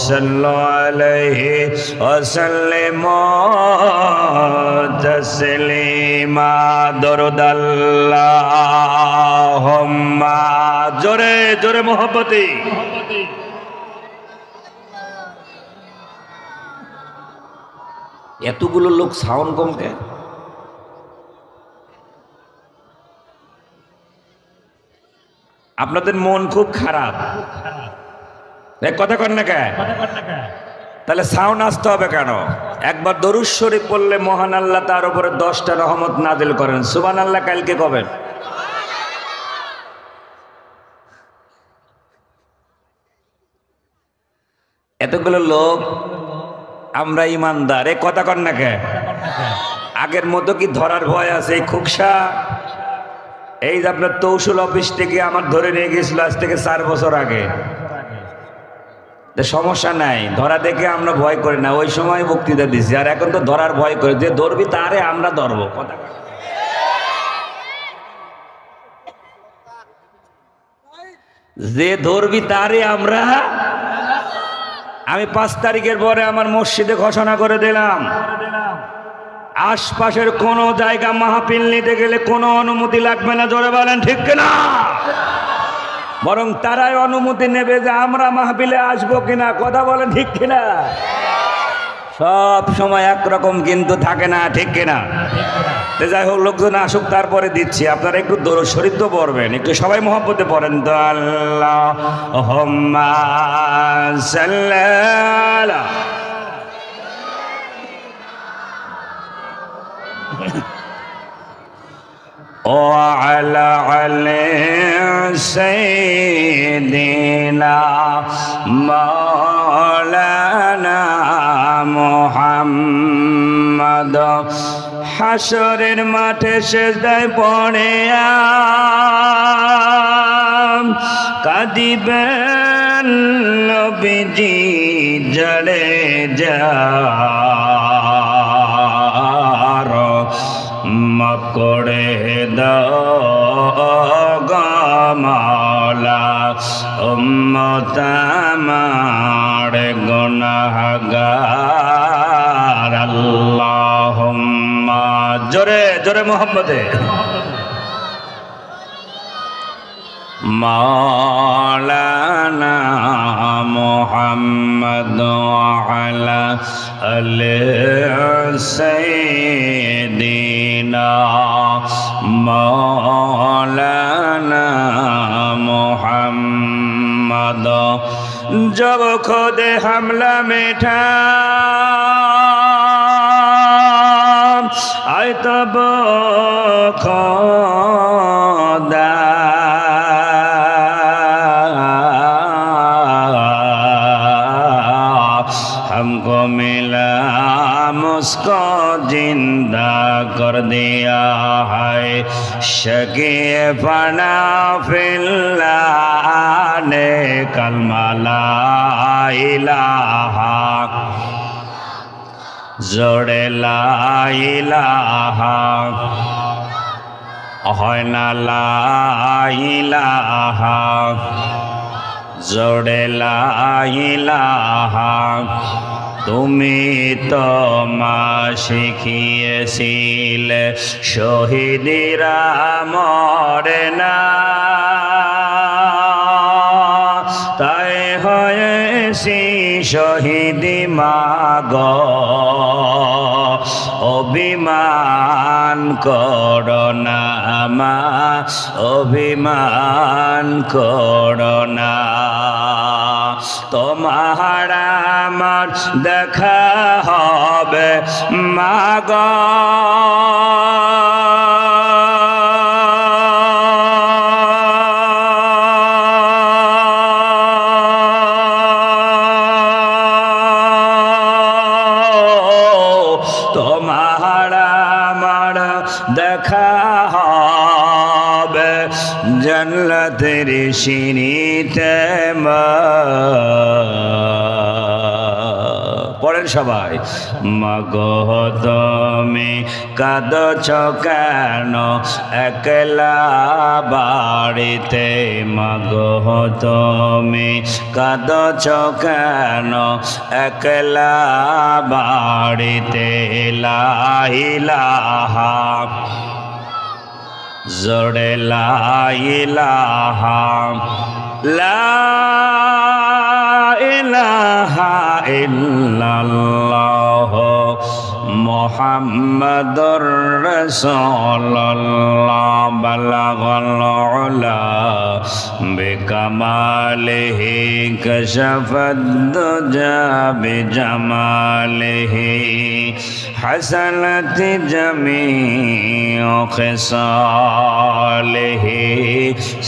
সাল্লু আলাইহি ওয়া সাল্লিমু তাসলিমা দরুদ আল্লাহুম্মা জোরে জোরে মোহব্বতে এতগুলো লোক সাউন্ড কম কে আপনাদের মন খুব খারাপ কথা কন না কে তাহলে সাউন্ড আসতে হবে কেন একবার দরুদ শরীফ পড়লে মহান আল্লাহ তার উপরে 10টা রহমত নাজিল করেন সুবহানাল্লাহ কালকে কবেন এতগুলো লোক আমরা ইমানদার এই কথা কন না কে আগের মতো কি ধরার ভয় আছে এই খুকসা এই যে আপনার তহসিল অফিস থেকে আমার ধরে নিয়ে গেছিল আজ থেকে 4 বছর আগে সমস্যা নাই ধরা দেখে আমরা ভয় করি না ওই সময় বক্তৃতা দিছি আর এখন তো ধরার ভয় করে যে ধরবি তারে আমরা ধরবো কথা যে ধরবি তারে আমরা আমি 5 তারিখের পরে আমার মসজিদে ঘোষণা করে দিলাম আশপাশের কোন জায়গা মাহফিল নিতে গেলে কোনো অনুমতি লাগবে না জোরে বলেন ঠিক কিনা বরং তারাই অনুমতি নেবে যে আমরা মাহফিলে আসবো কিনা কথা বলেন ঠিক কিনা সব সময় একরকম কিন্তু থাকে না ঠিক কিনা যাই হোক লোকজন আসুক তারপরে দিচ্ছি আপনারা একটু দরুদ শরীফ তো পড়বেন একটু সবাই মহব্বতে পড়েন তো আল্লাহুম্মা সাল্লি আলা وعلى علي سيدنا مولانا محمد হাসরের মাঠে সেজদায় পড়ে কাঁদিবেন নবীজি জড়ে যার মাফ করে দাও গামালা উম্মত আমার গুনাহগার আল্লাহুম্মা জোরে জোরে মোহাম্মদে মাওলানা মুহাম্মদ ওয়ালা আলি সাইয়্যিদিনা মাওলানা মুহাম্মদ जब खुद हमला मिठा आए तब खुदा हमको मिला मुझको जिंदा कर दिया है शकी फना फिल्लाह ने कलमा ला इलाहा जोड़े ला इलाहा है ना ला इलाहा जोड़े ला इलाहा তুমি তো মা শিখিয়েছিলে শহীদেরা মরে না তাই হয়েছি শহীদি মাগো অভিমান করোনা মা অভিমান করোনা তোমার আমার দেখা হবে মাগো তোমার আমার দেখা হবে জান্নাতের সিঁড়িতে পড়েন সবাই। মাগো তুমি কাঁদছ কেন একলা বাড়িতে, মাগো তুমি কাঁদছ কেন একলা বাড়িতে। লা ইলাহা জোরে লা ইলাহা, লা ইলাহা ইল্লাল্লাহ মুহাম্মাদুর রাসূলুল্লাহ। বালাগাল উলা বিকামালিহি কাশাফাদ দুজা বিজামালিহি হাসানাত জামিউ খিসালিহি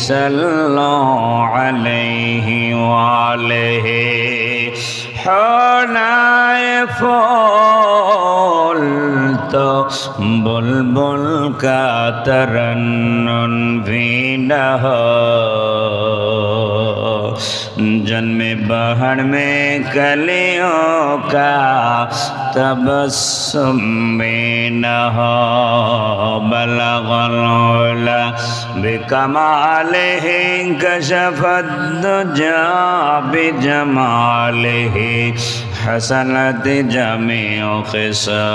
সাল্লাল্লাহু আলাইহি ওয়া আলিহি। হোনায় ফুল তো বুলবুল का तरन्नुम भी न हो, जन्मे बहर में कलियों का तबस्सुम भी न हो। बलगल उला बिकमालिहि कशफद दुजा बिजमालिहि हसनत जमीउ खिसालिहि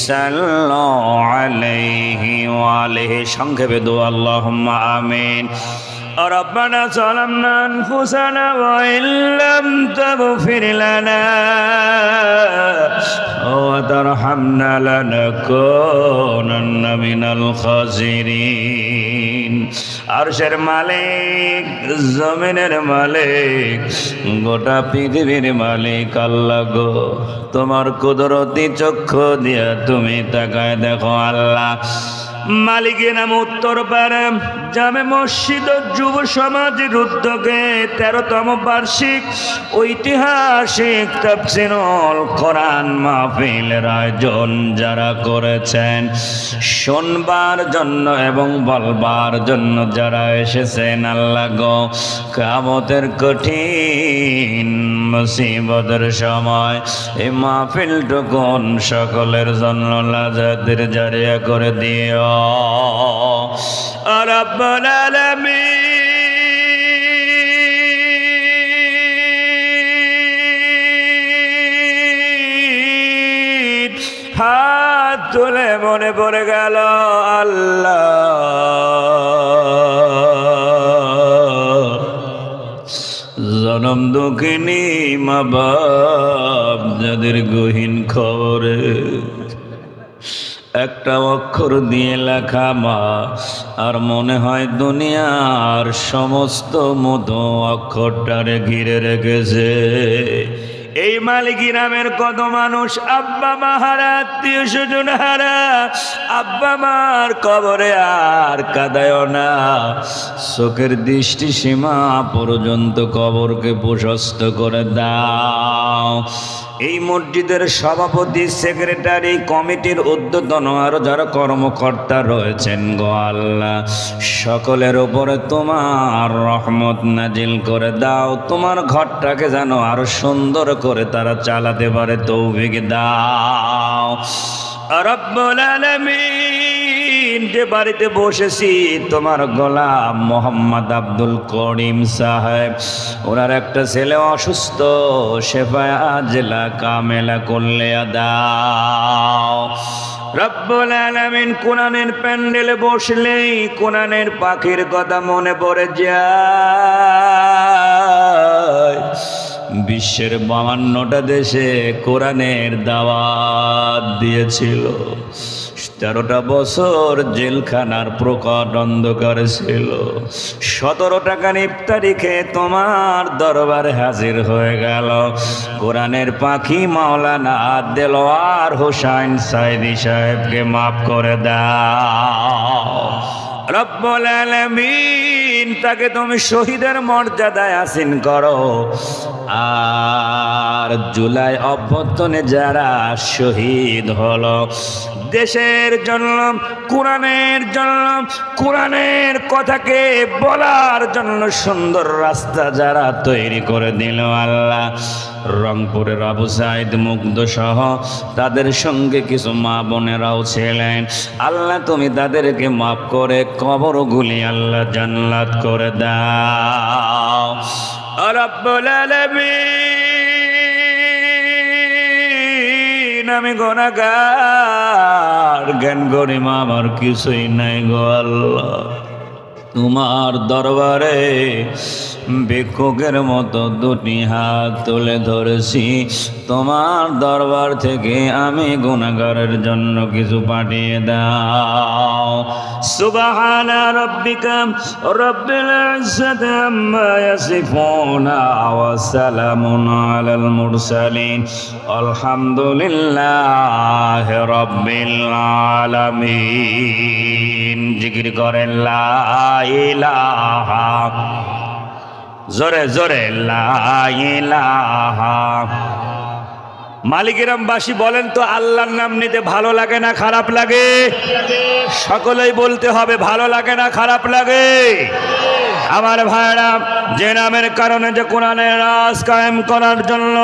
सल्लल्लाहु अलैहि व आलिहि। संक्षेपे दुआ अल्लाहुम्मा आमीन। रब्बना ज़लमना अनफुसना व इन लम तगफिर लना व तरहमना लनकुनन्ना मिनल खासिरिन। আরশের মালিক, জমিনের মালিক, গোটা পৃথিবীর মালিক আল্লাহ গো, তোমার কুদরতি চক্ষু দিয়া তুমি তাকায় দেখো আল্লাহ। মালিকের নাম উত্তর পাড়া জামে মসজিদ ও যুব সমাজের উদ্যোগে 13তম বার্ষিক ঐতিহাসিক তাফসীরুল কোরআন মাহফিলের আয়োজন যারা করেছেন, শুনবার জন্য এবং বলবার জন্য যারা এসেছেন আল্লাহ গো, কিয়ামতের কঠিন মুসিবতের সময় এই মাহফিলটুকুন সকলের জন্য নাজাতের জারিয়া করে দিও রব্বুল আলামিন। হাত তুলে মনে পড়ে গেল আল্লাহ জনম দুঃখিনী মা বাপ যাদের গহীন খবরে একটা অক্ষর দিয়ে লেখা মা, আর মনে হয় দুনিয়ার সমস্ত মতো অক্ষরটারে ঘিরে রেখেছে। এই মালিকি নামের কত মানুষ আব্বা মা হারা, আত্মীয় স্বজন হারা, আব্বা মার কবরে আর কাঁদায় না, চোখের দৃষ্টি সীমা পর্যন্ত কবরকে প্রশস্ত করে দাও। এই মসজিদের সভাপতি, সেক্রেটারি, কমিটির ঊর্ধ্বতন আরো যারা কর্মকর্তা রয়েছেন গো আল্লাহ, সকলের উপরে তোমার রহমত নাজিল করে দাও। তোমার ঘরটাকে যেন আরো সুন্দর করে তারা চালাতে পারে তৌফিক দাও রব্বুল আলামিন। যে বাড়িতে বসেছি তোমার গোলাম মোহাম্মদ আব্দুল করিম সাহেব, ওনার একটা ছেলে অসুস্থ, শেফায়ে আজলা কামেলা করলে দাও রব্বুল আলামিন। কোরআনের প্যান্ডেলে বসলেই কোরআনের পাখির কথা মনে পড়ে যায়। বিশ্বের 52টা দেশে কোরআনের দাওয়াত দিয়েছিল, 13টা বছর জেলখানার প্রকট অন্ধকার ছিল, 17 টাকার ইফতারি খেয়ে তোমার দরবারে হাজির হয়ে গেল কোরআনের পাখি মাওলানা দেলোয়ার হোসেন সাইদি সাহেবকে মাফ করে দাও রব্বুল আলামিন। তাকে তুমি শহীদের মর্যাদায় আসীন করো, আর জুলাই অভ্যুত্থানে যারা শহীদ হলো, দেশের জন্য, কোরআনের জন্য, কোরআনের কথাকে বলার জন্য সুন্দর রাস্তা যারা তৈরি করে দিল আল্লাহ, রংপুরের আবু সাইদ মুগ্ধ সহ তাদের সঙ্গে কিছু মা বোনেরাও ছিলেন। আল্লাহ তুমি তাদেরকে মাফ করে কবরগুলি আল্লাহ জান্নাত করে দাও রব্বুল আলামিন। আমি গুনাহগার, জ্ঞান গরিমা আমার কিছুই নাই গো আল্লাহ। তোমার দরবারে ভিক্ষুকের মতো দুটি হাত তুলে ধরেছি, তোমার দরবার থেকে আমি গুনাহগারের জন্য কিছু পাঠিয়ে দাও। সুবহানা রাব্বিকা রাব্বিল ইজ্জাতি আম্মা ইয়াসিফুনা ওয়া সালামুন আলাল মুরসালিন আলহামদুলিল্লাহি রাব্বিল আলামিন। জিকির করেন লা ইলাহা, জোরে জোরে লা ইলাহা। মালিকেরামবাসী বলেন তো, আল্লাহর নাম নিতে ভালো লাগে না খারাপ লাগে? সকলেই বলতে হবে, ভালো লাগে না খারাপ লাগে? আমার ভাইরা, যে নামের কারণে যে কোরআনের রাজ কায়েম করার জন্য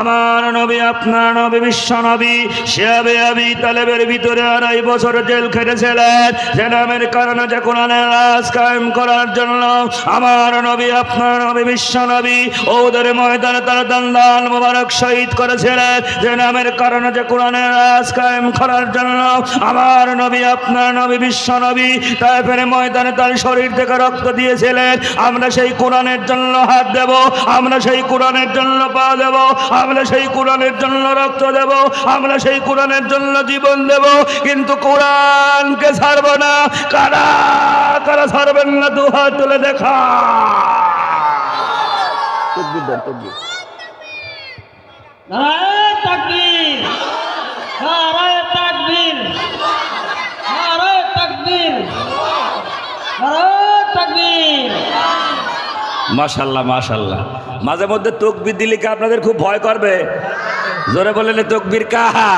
আমার নবী, আপনার নবী, বিশ্ব নবী শিয়াবে আবি তালেবের ভিতরে 2.5 বছর জেল খেটেছিলেন, যে নামের কারণে যে কোরআনের রাজ কায়েম করার জন্য আমার নবী, আপনার নবী, বিশ্ব নবী ওদের ময়দানে তার দান মোবারক শহীদ করেছিলেন, যে নামের কারণে যে কোরআনের রাজ কায়েম করার জন্য আমার নবী, আপনার নবী, বিশ্ব নবী তায়েফের ময়দানে তার শরীর থেকে রক্ত দিয়েছিলেন। আমরা সেই কোরআনের জন্য হাত দেব, আমরা সেই কোরআনের জন্য পা দেব, আমরা সেই কোরআনের জন্য রক্ত দেব, আমরা সেই কোরআনের জন্য জীবন দেব, কিন্তু কোরআনকে ছাড়ব না। কারা কারা ছাড়বেন না? 2 হাত তুলে দেখা। নারায়ে তাকবীর, নারায়ে তাকবীর, নারায়ে তাকবীর, নারায়ে তাকবীর। মাশাআল্লাহ মাশাআল্লাহ। মাঝে মধ্যে তাকবীর দিলে কি আপনাদের খুব ভয় করবে? জোরে বলেন তাকবীর কাহা?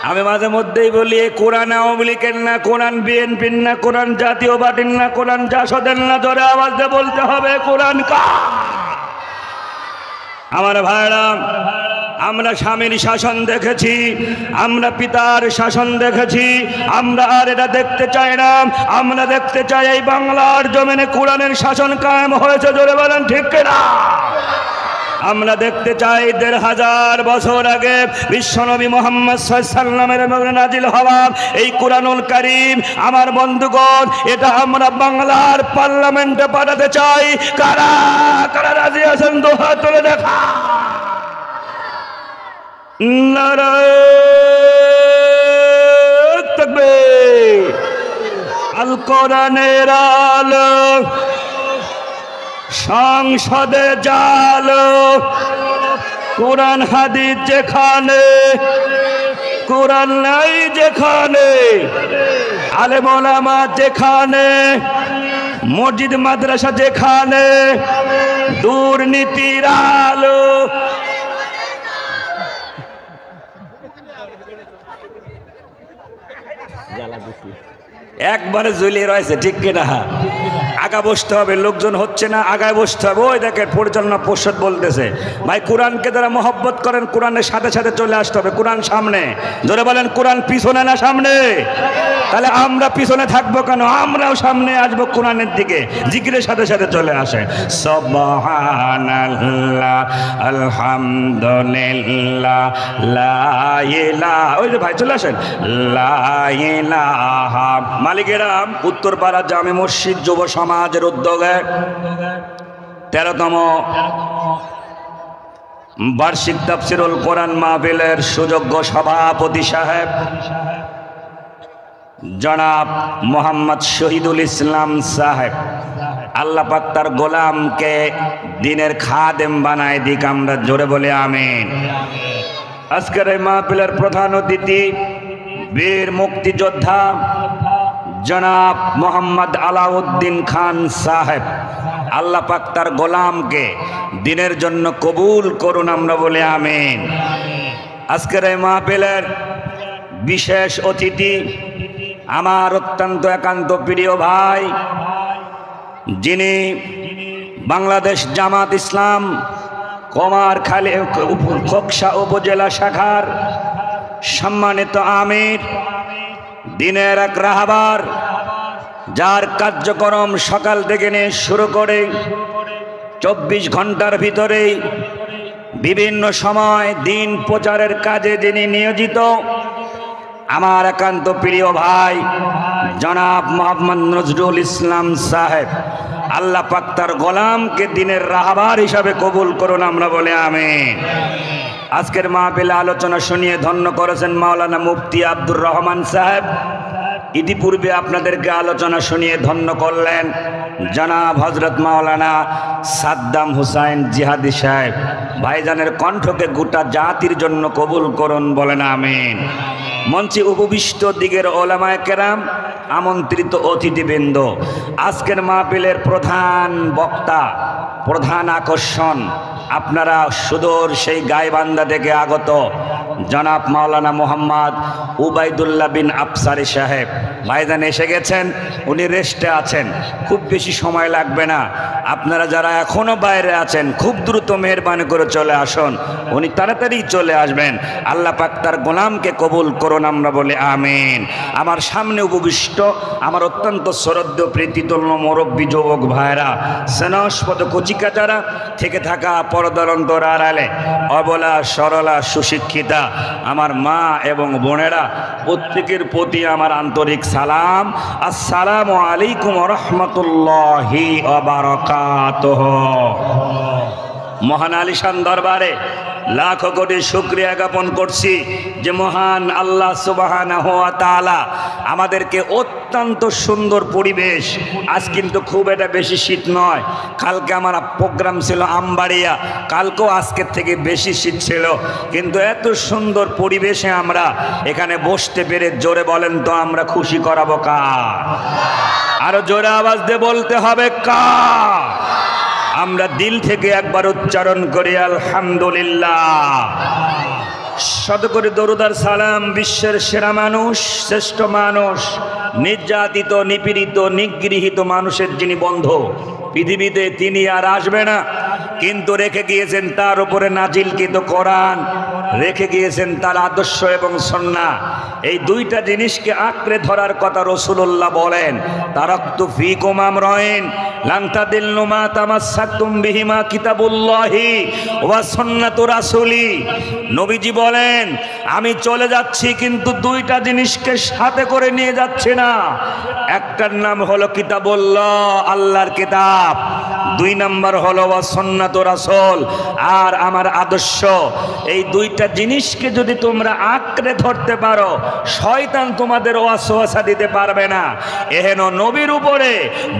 আমি মাঝে মধ্যেই বলি, কোরআন আওয়ামী লীগের না, কোরআন বিএনপির না, কোরআন জাতীয় পার্টির না, কোরআন জাসদের না, জোরে আওয়াজ দিয়ে বলতে হবে কোরআন কাহা। আমার ভাইরা, আমরা স্বামীর শাসন দেখেছি, আমরা পিতার শাসন দেখেছি, আমরা আর এটা দেখতে চাই না। আমরা দেখতে চাই এই বাংলার জমিনে কোরআনের শাসন কায়েম হয়েছে, জোরে বলেন ঠিক কিনা? আমরা দেখতে চাই 1500 বছর আগে বিশ্বনবী মুহাম্মদ সাল্লাল্লাহু আলাইহি ওয়াসাল্লামের নাজিল হওয়া এই কোরআনুল কারীম। আমার বন্ধুগণ, এটা আমরা বাংলার পার্লামেন্টে পাঠাতে চাই। কারা কারা রাজি আছেন? 2 হাত তুলে দেখা। নারায়ে তাকবীর। আল কোরআনের আলো সংসদে জালো, কোরআন হাদিস যেখানে, কোরআন নাই যেখানে, আলেম ওলামা যেখানে, মসজিদ মাদ্রাসা যেখানে, দুর্নীতির আলো। একবারে ঝুলিয়ে রয়েছে, ঠিক কিনা? আগা বসতে হবে, লোকজন হচ্ছে না, আগায় বসতে হবে। ওই দেখেন পরিচালনা পরিষদ বলতেছে, ভাই কোরআনকে যারা মহব্বত করেন কোরআনের সাথে সাথে চলে আসতে হবে। কোরআন সামনে, জোরে বলেন কোরআন পিছনে না সামনে? তাহলে আমরা পিছনে থাকবো কেন? আমরাও সামনে আসবো কোরআনের দিকে। জিকিরের সাথে সাথে চলে আসে সুবহানাল্লাহ, আলহামদুলিল্লাহ, লা ইলাহা। ওই যে ভাই চলে আসেন, লা ইলাহা। মালিকেরাম, উত্তরপাড়া জামে মসজিদ যুব সমাজের উদ্যোগে 13তম বার্ষিক তাফসীরুল কোরআন মাহফিলের সুযোগ্য সভাপতি সাহেব জনাব মোহাম্মদ শহীদুল ইসলাম সাহেব, আল্লাহ পাক তার গোলামকে দিনের খাদেম বানায় দিক। আমরা জোরে বলে আমিন। আজকের এই মাহফিলের প্রধান অতিথি বীর মুক্তিযোদ্ধা জনাব মোহাম্মদ আলাউদ্দিন খান সাহেব, আল্লাহ পাক তার গোলামকে দিনের জন্য কবুল করুন, আমরা বলি আমিন। আজকের এই মাহফিলের বিশেষ অতিথি আমার অত্যন্ত একান্ত প্রিয় ভাই, যিনি বাংলাদেশ জামাত ইসলাম কুমারখালী খোকসা উপজেলা শাখার সম্মানিত আমির, দিনের এক রাহবার, যার কার্যক্রম সকাল থেকে নিয়ে শুরু করে 24 ঘন্টার ভিতরেই বিভিন্ন সময় দিন প্রচারের কাজে যিনি নিয়োজিত, আমার একান্ত প্রিয় ভাই জনাব মোহাম্মদ নজরুল ইসলাম সাহেব। আল্লাহ পাক তার গোলামকে দিনের রাহবার হিসাবে কবুল করুন, আমরা বলে আমিন। আজকের মাহফিলে আলোচনা শুনিয়ে ধন্য করেছেন মাওলানা মুফতি আব্দুর রহমান সাহেব। ইতিপূর্বে আপনাদেরকে আলোচনা শুনিয়ে ধন্য করলেন জনাব হজরত মাওলানা সাদ্দাম হুসাইন জিহাদি সাহেব। ভাইজানের কণ্ঠকে গোটা জাতির জন্য কবুল করুন, বলেন আমিন। মঞ্চে উপবিষ্ট দিগের ওলামায়ে কেরাম, আমন্ত্রিত অতিথিবৃন্দ, আজকের মাহফিলের প্রধান বক্তা, প্রধান আকর্ষণ, আপনারা সুদূর সেই গাইবান্ধা থেকে আগত জনাব মাওলানা মোহাম্মদ উবাইদুল্লাহ বিন আফসারি সাহেব। ভাইজান এসে গেছেন, উনি রেস্টে আছেন, খুব বেশি সময় লাগবে না। আপনারা যারা এখনো বাইরে আছেন খুব দ্রুত মেহরবানি করে চলে আসুন, উনি তাড়াতাড়ি চলে আসবেন। আল্লাহ পাক তার গোলামকে কবুল করুন, আমরা বলি আমিন। আমার সামনে উপবিষ্ট আমার অত্যন্ত শ্রদ্ধেয় প্রীতিতুল্য মুরব্বী যুবক ভাইরা, স্নেহস্পদ কচিকাচারা, থেকে থাকা পর্দার অন্তর আড়ালে অবলা সরলা সুশিক্ষিতা আমার মা এবং বোনেরা, প্রত্যেকের প্রতি আমার আন্তরিক সালাম। আসসালামু আলাইকুম ওয়া রাহমাতুল্লাহি ওয়া বারাকাতুহু। মহান আলিশান দরবারে লাখো কোটি শুকরিয়া জ্ঞাপন করছি যে মহান আল্লাহ সুবহানাহু ওয়া তাআলা আমাদেরকে অত্যন্ত সুন্দর পরিবেশ, আজ কিন্তু খুব এটা বেশি শীত নয়, কালকে আমার প্রোগ্রাম ছিল আমবাড়িয়া, কালকেও আজকের থেকে বেশি শীত ছিল, কিন্তু এত সুন্দর পরিবেশে আমরা এখানে বসতে পেরে জোরে বলেন তো আমরা খুশি করাবো কার? আরো জোরে আওয়াজ দিয়ে বলতে হবে কার? আমরা দিল থেকে একবার উচ্চারণ করি আলহামদুলিল্লাহ। শত করে দরুদ আর সালাম বিশ্বের সেরা মানুষ, শ্রেষ্ঠ মানুষ, নির্যাতিত নিপীড়িত নিগৃহীত মানুষের যিনি বন্ধু, পৃথিবীতে তিনি আর আসবে না, কিন্তু রেখে গিয়েছেন তার উপরে নাজিলকৃত কোরআন, রেখে গিয়েছেন তার আদর্শ এবং সুন্নাহ। এই দুইটা জিনিসকে আঁকড়ে ধরার কথা রাসূলুল্লাহ বলেন, তারাকতু ফীকুম আমরাইন লান তাদিল্লু মা তামাসসাকতুম বিহিমা কিতাবুল্লাহি ওয়া সুন্নাতু রাসূলি। নবীজি বলেন আমি চলে যাচ্ছি কিন্তু দুইটা জিনিসকে সাথে করে নিয়ে যাচ্ছি না। একটার নাম হলো কিতাবুল্লাহ, আল্লাহর কিতাব, দুই নাম্বার হলো ওয়া সুন্নাতু রাসূল, আর আমার আদর্শ। এই দুইটা জিনিসকে যদি তোমরা আঁকড়ে ধরতে পারো, শয়তান তোমাদের ওয়াসওয়াসা দিতে পারবে না। এহেন নবীর উপরে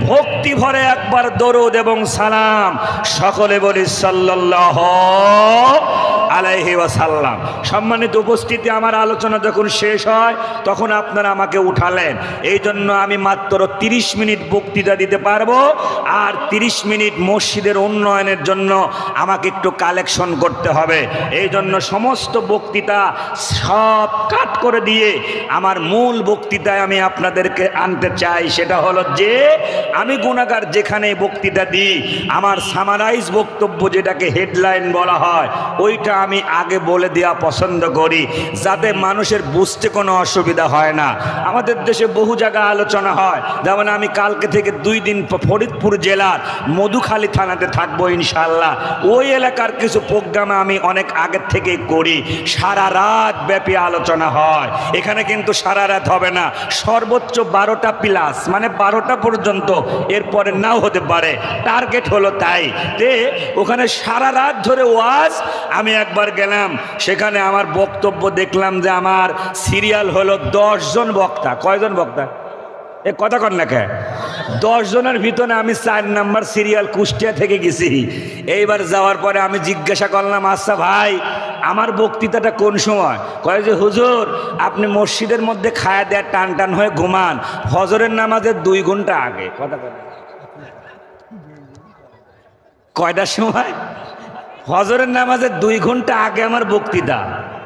ভক্তি ভরে একবার দরুদ এবং সালাম সকলে বলি সাল্লাল্লাহু আলাইহি ওয়াসাল্লাম। সম্মানিত উপস্থিতি, আমার আলোচনা যখন শেষ হয় তখন আপনারা আমাকে উঠালেন, এই জন্য আমি মাত্র 30 মিনিট বক্তৃতা দিতে পারবো, আর 30 মিনিট মসজিদের উন্নয়নের জন্য আমাকে একটু কালেকশন করতে হবে। এই জন্য সমস্ত বক্তৃতা সব কাট করে দিয়ে আমার মূল বক্তৃতায় আমি আপনাদেরকে আনতে চাই। সেটা হলো যে আমি গুনাহগার যেখানে বক্তৃতা দিই, আমার সামারাইজ বক্তব্য যেটাকে হেডলাইন বলা হয়, ওইটা আমি আগে বলে দেওয়া পছন্দ করি, যাতে মানুষের বুঝতে কোনো অসুবিধা হয় না। আমাদের দেশে বহু জায়গায় আলোচনা হয়, যেমন আমি কালকে থেকে 2 দিন ফরিদপুর জেলার মধুখালী থানাতে থাকবো ইনশাআল্লাহ। ওই এলাকার কিছু প্রোগ্রামে আমি অনেক আগের থেকেই করি, সারা রাত ব্যাপী আলোচনা হয়। এখানে কিন্তু সারা রাত হবে না, সর্বোচ্চ 12টা প্লাস, মানে 12টা পর্যন্ত, এরপরে নাও হতে পারে, টার্গেট হলো তাই। তে ওখানে সারা রাত ধরে ওয়াজ। আমি একবার গেলাম, সেখানে আমার বক্তব্য দেখলাম যে আমার সিরিয়াল হলো 10 জন বক্তা। কয়জন বক্তা? এ কথা কন না কে? 10 জনের ভিতরে আমি 4 নাম্বার সিরিয়াল কুষ্টিয়া থেকে গেছি। এইবার যাওয়ার পরে আমি জিজ্ঞাসা করলাম, আচ্ছা ভাই আমার বক্তৃতাটা কোন সময়? কয় যে হুজুর আপনি মসজিদের মধ্যে খায়া দেয়া টান টান হয়ে ঘুমান, ফজরের নামাজের 2 ঘন্টা আগে। কথা কন। কয়টার সময়? ফজরের নামাজের 2 ঘন্টা আগে আমার বক্তৃতা।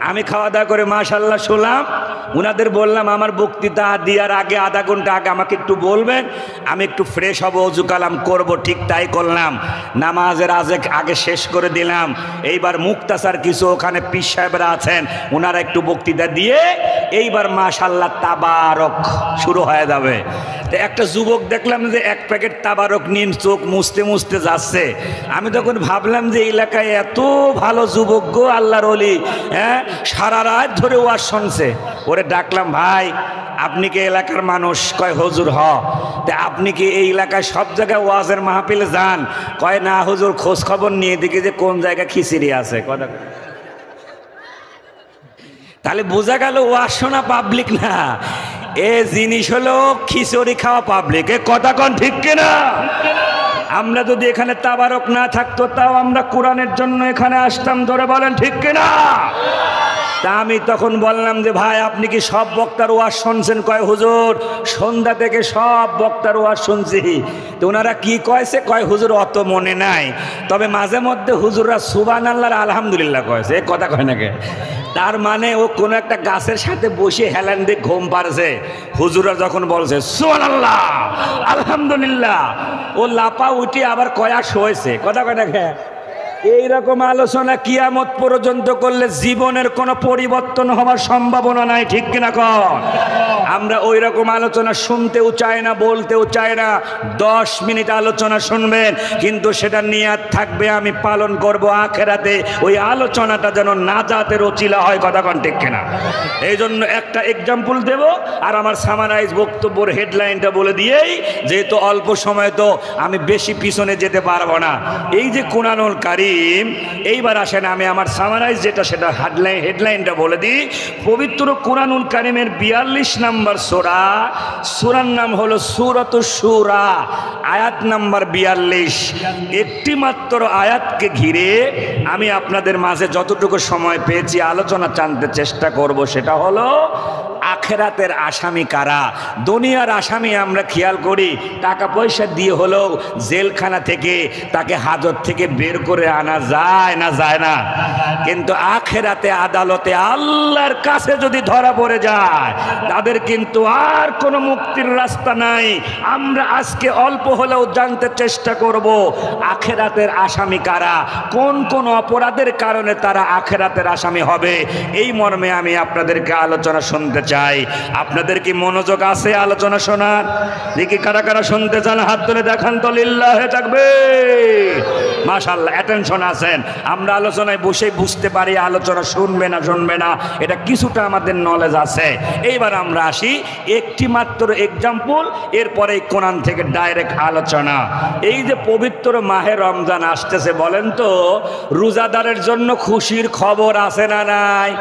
আমি খাওয়া দাওয়া করে মাশাআল্লাহ শুনলাম, উনাদের বললাম আমার বক্তৃতা দেওয়ার আগে আধা ঘন্টা আগে আমাকে একটু বলবেন, আমি একটু ফ্রেশ হব, ওযু কালাম করবো। ঠিক তাই করলাম, নামাজের আগে শেষ করে দিলাম। এইবার মুক্তাসার কিছু ওখানে পীর সাহেবরা আছেন, ওনারা একটু বক্তৃতা দিয়ে এইবার মাশাআল্লাহ তাবারক শুরু হয়ে যাবে। তো একটা যুবক দেখলাম যে 1 প্যাকেট তাবারক নিয়ে চোখ মুছতে মুছতে যাচ্ছে। আমি তখন ভাবলাম যে এলাকায় এত ভালো যুবক গো, আল্লাহর ওলি, হ্যাঁ, সারা রাত ধরে ওয়াজ শুনছে। ওরে ডাকলাম, ভাই আপনি কি এলাকার মানুষ? কয় হুজুর হ। তা আপনি কি এই এলাকায় সব জায়গায় ওয়াজের মাহফিলে যান? কয় না হুজুর, খোঁজ খবর নিয়ে দেখি যে কোন জায়গায় খিচুড়ি আছে। কথা, তাহলে বোঝা গেল ওয়াজ শোনা পাবলিক না, এ জিনিস হলো খিচুড়ি খাওয়া পাবলিক। এ কথা কোন ঠিক কিনা? আমরা যদি এখানে তাবারক না থাকতো তাও আমরা কোরআনের জন্য এখানে আসতাম, ধরে বলেন ঠিক কিনা? তা আমি তখন বললাম যে ভাই আপনি কি সব বক্তার ওয়াজ শুনছেন? কয় হুজুর সন্ধ্যা থেকে সব বক্তার ওয়াজ শুনছি। তো ওনারা কি কয়েছে? কয় হুজুর অত মনে নাই, তবে মাঝে মধ্যে হুজুররা সুবহানাল্লাহ আর আলহামদুলিল্লাহ কয়েছে। এ কথা কয় নাকি? তার মানে ও কোনো একটা গাছের সাথে বসে হেলান দিয়ে ঘুম পারছে। হুজুরা যখন বলছে সুবহানাল্লাহ আলহামদুলিল্লাহ, ও লাপা উঠে আবার কয়া শোয়েছে। কথা কয় নাকি? এইরকম আলোচনা কিয়ামত পর্যন্ত করলে জীবনের কোনো পরিবর্তন হওয়ার সম্ভাবনা নাই, ঠিক কিনা কন? আমরা ওই রকম আলোচনা শুনতেও চাই না, বলতেও চাই না। 10 মিনিট আলোচনা শুনবেন, কিন্তু সেটা নিয়াত থাকবে আমি পালন করব আখেরাতে। ওই আলোচনাটা যেন নাজাতের ওসিলা হয়। কথা কন ঠিক কিনা? এই জন্য একটা এক্সাম্পল দেব আর আমার সামারাইজ বক্তব্যের হেডলাইনটা বলে দিয়েই, যেহেতু অল্প সময় তো আমি বেশি পিছনে যেতে পারবো না। এই যে কুরআনুল কারীম, এইবার আসেন আমি আমার সামারাইজ যেটা সেটা হেডলাইনটা বলে দিই। পবিত্র কুরআনুল কারীমের 42 নম্বর সূরা, সূরার নাম হলো সূরাতুশ শূরা, আয়াত নাম্বার 42। একটি মাত্র আয়াতকে ঘিরে আমি আপনাদের মাঝে যতটুকু সময় পেয়েছি আলোচনা টানতে চেষ্টা করব। সেটা হলো আখেরাতের আসামি কারা? দুনিয়ার আসামি আমরা খেয়াল করি, টাকা পয়সা দিয়ে হলেও জেলখানা থেকে তাকে হাজত থেকে বের করে আনা যায় না, যায় না? কিন্তু আখেরাতে আদালতে আল্লাহর কাছে যদি ধরা পড়ে যায় তাদের কিন্তু আর কোনো মুক্তির রাস্তা নাই। আমরা আজকে অল্প হলেও জানতে চেষ্টা করব আখেরাতের আসামি কারা, কোন কোন অপরাধের কারণে তারা আখেরাতের আসামি হবে। এই মর্মে আমি আপনাদেরকে আলোচনা শুনতে চাই। আপনাদের কি মনোযোগ আছে আলোচনা শোনার? দেখি কারা কারা শুনতে চান হাত তুলে দেখান তো। লিল্লাহে তাকবীর, মাশাআল্লাহ, অ্যাটেনশন আছেন। আমরা আলোচনায় বসে বুঝতে পারি আলোচনা শুনবে না শুনবে না, এটা কিছুটা আমাদের নলেজ আছে। এইবার আমরা আসি একটি মাত্র এক্সাম্পল, এরপরে কোরআন থেকে ডাইরেক্ট আলোচনা। এই যে পবিত্র মাহে রমজান আসতেছে, বলেন তো রোজাদারের জন্য খুশির খবর আছে না নাই?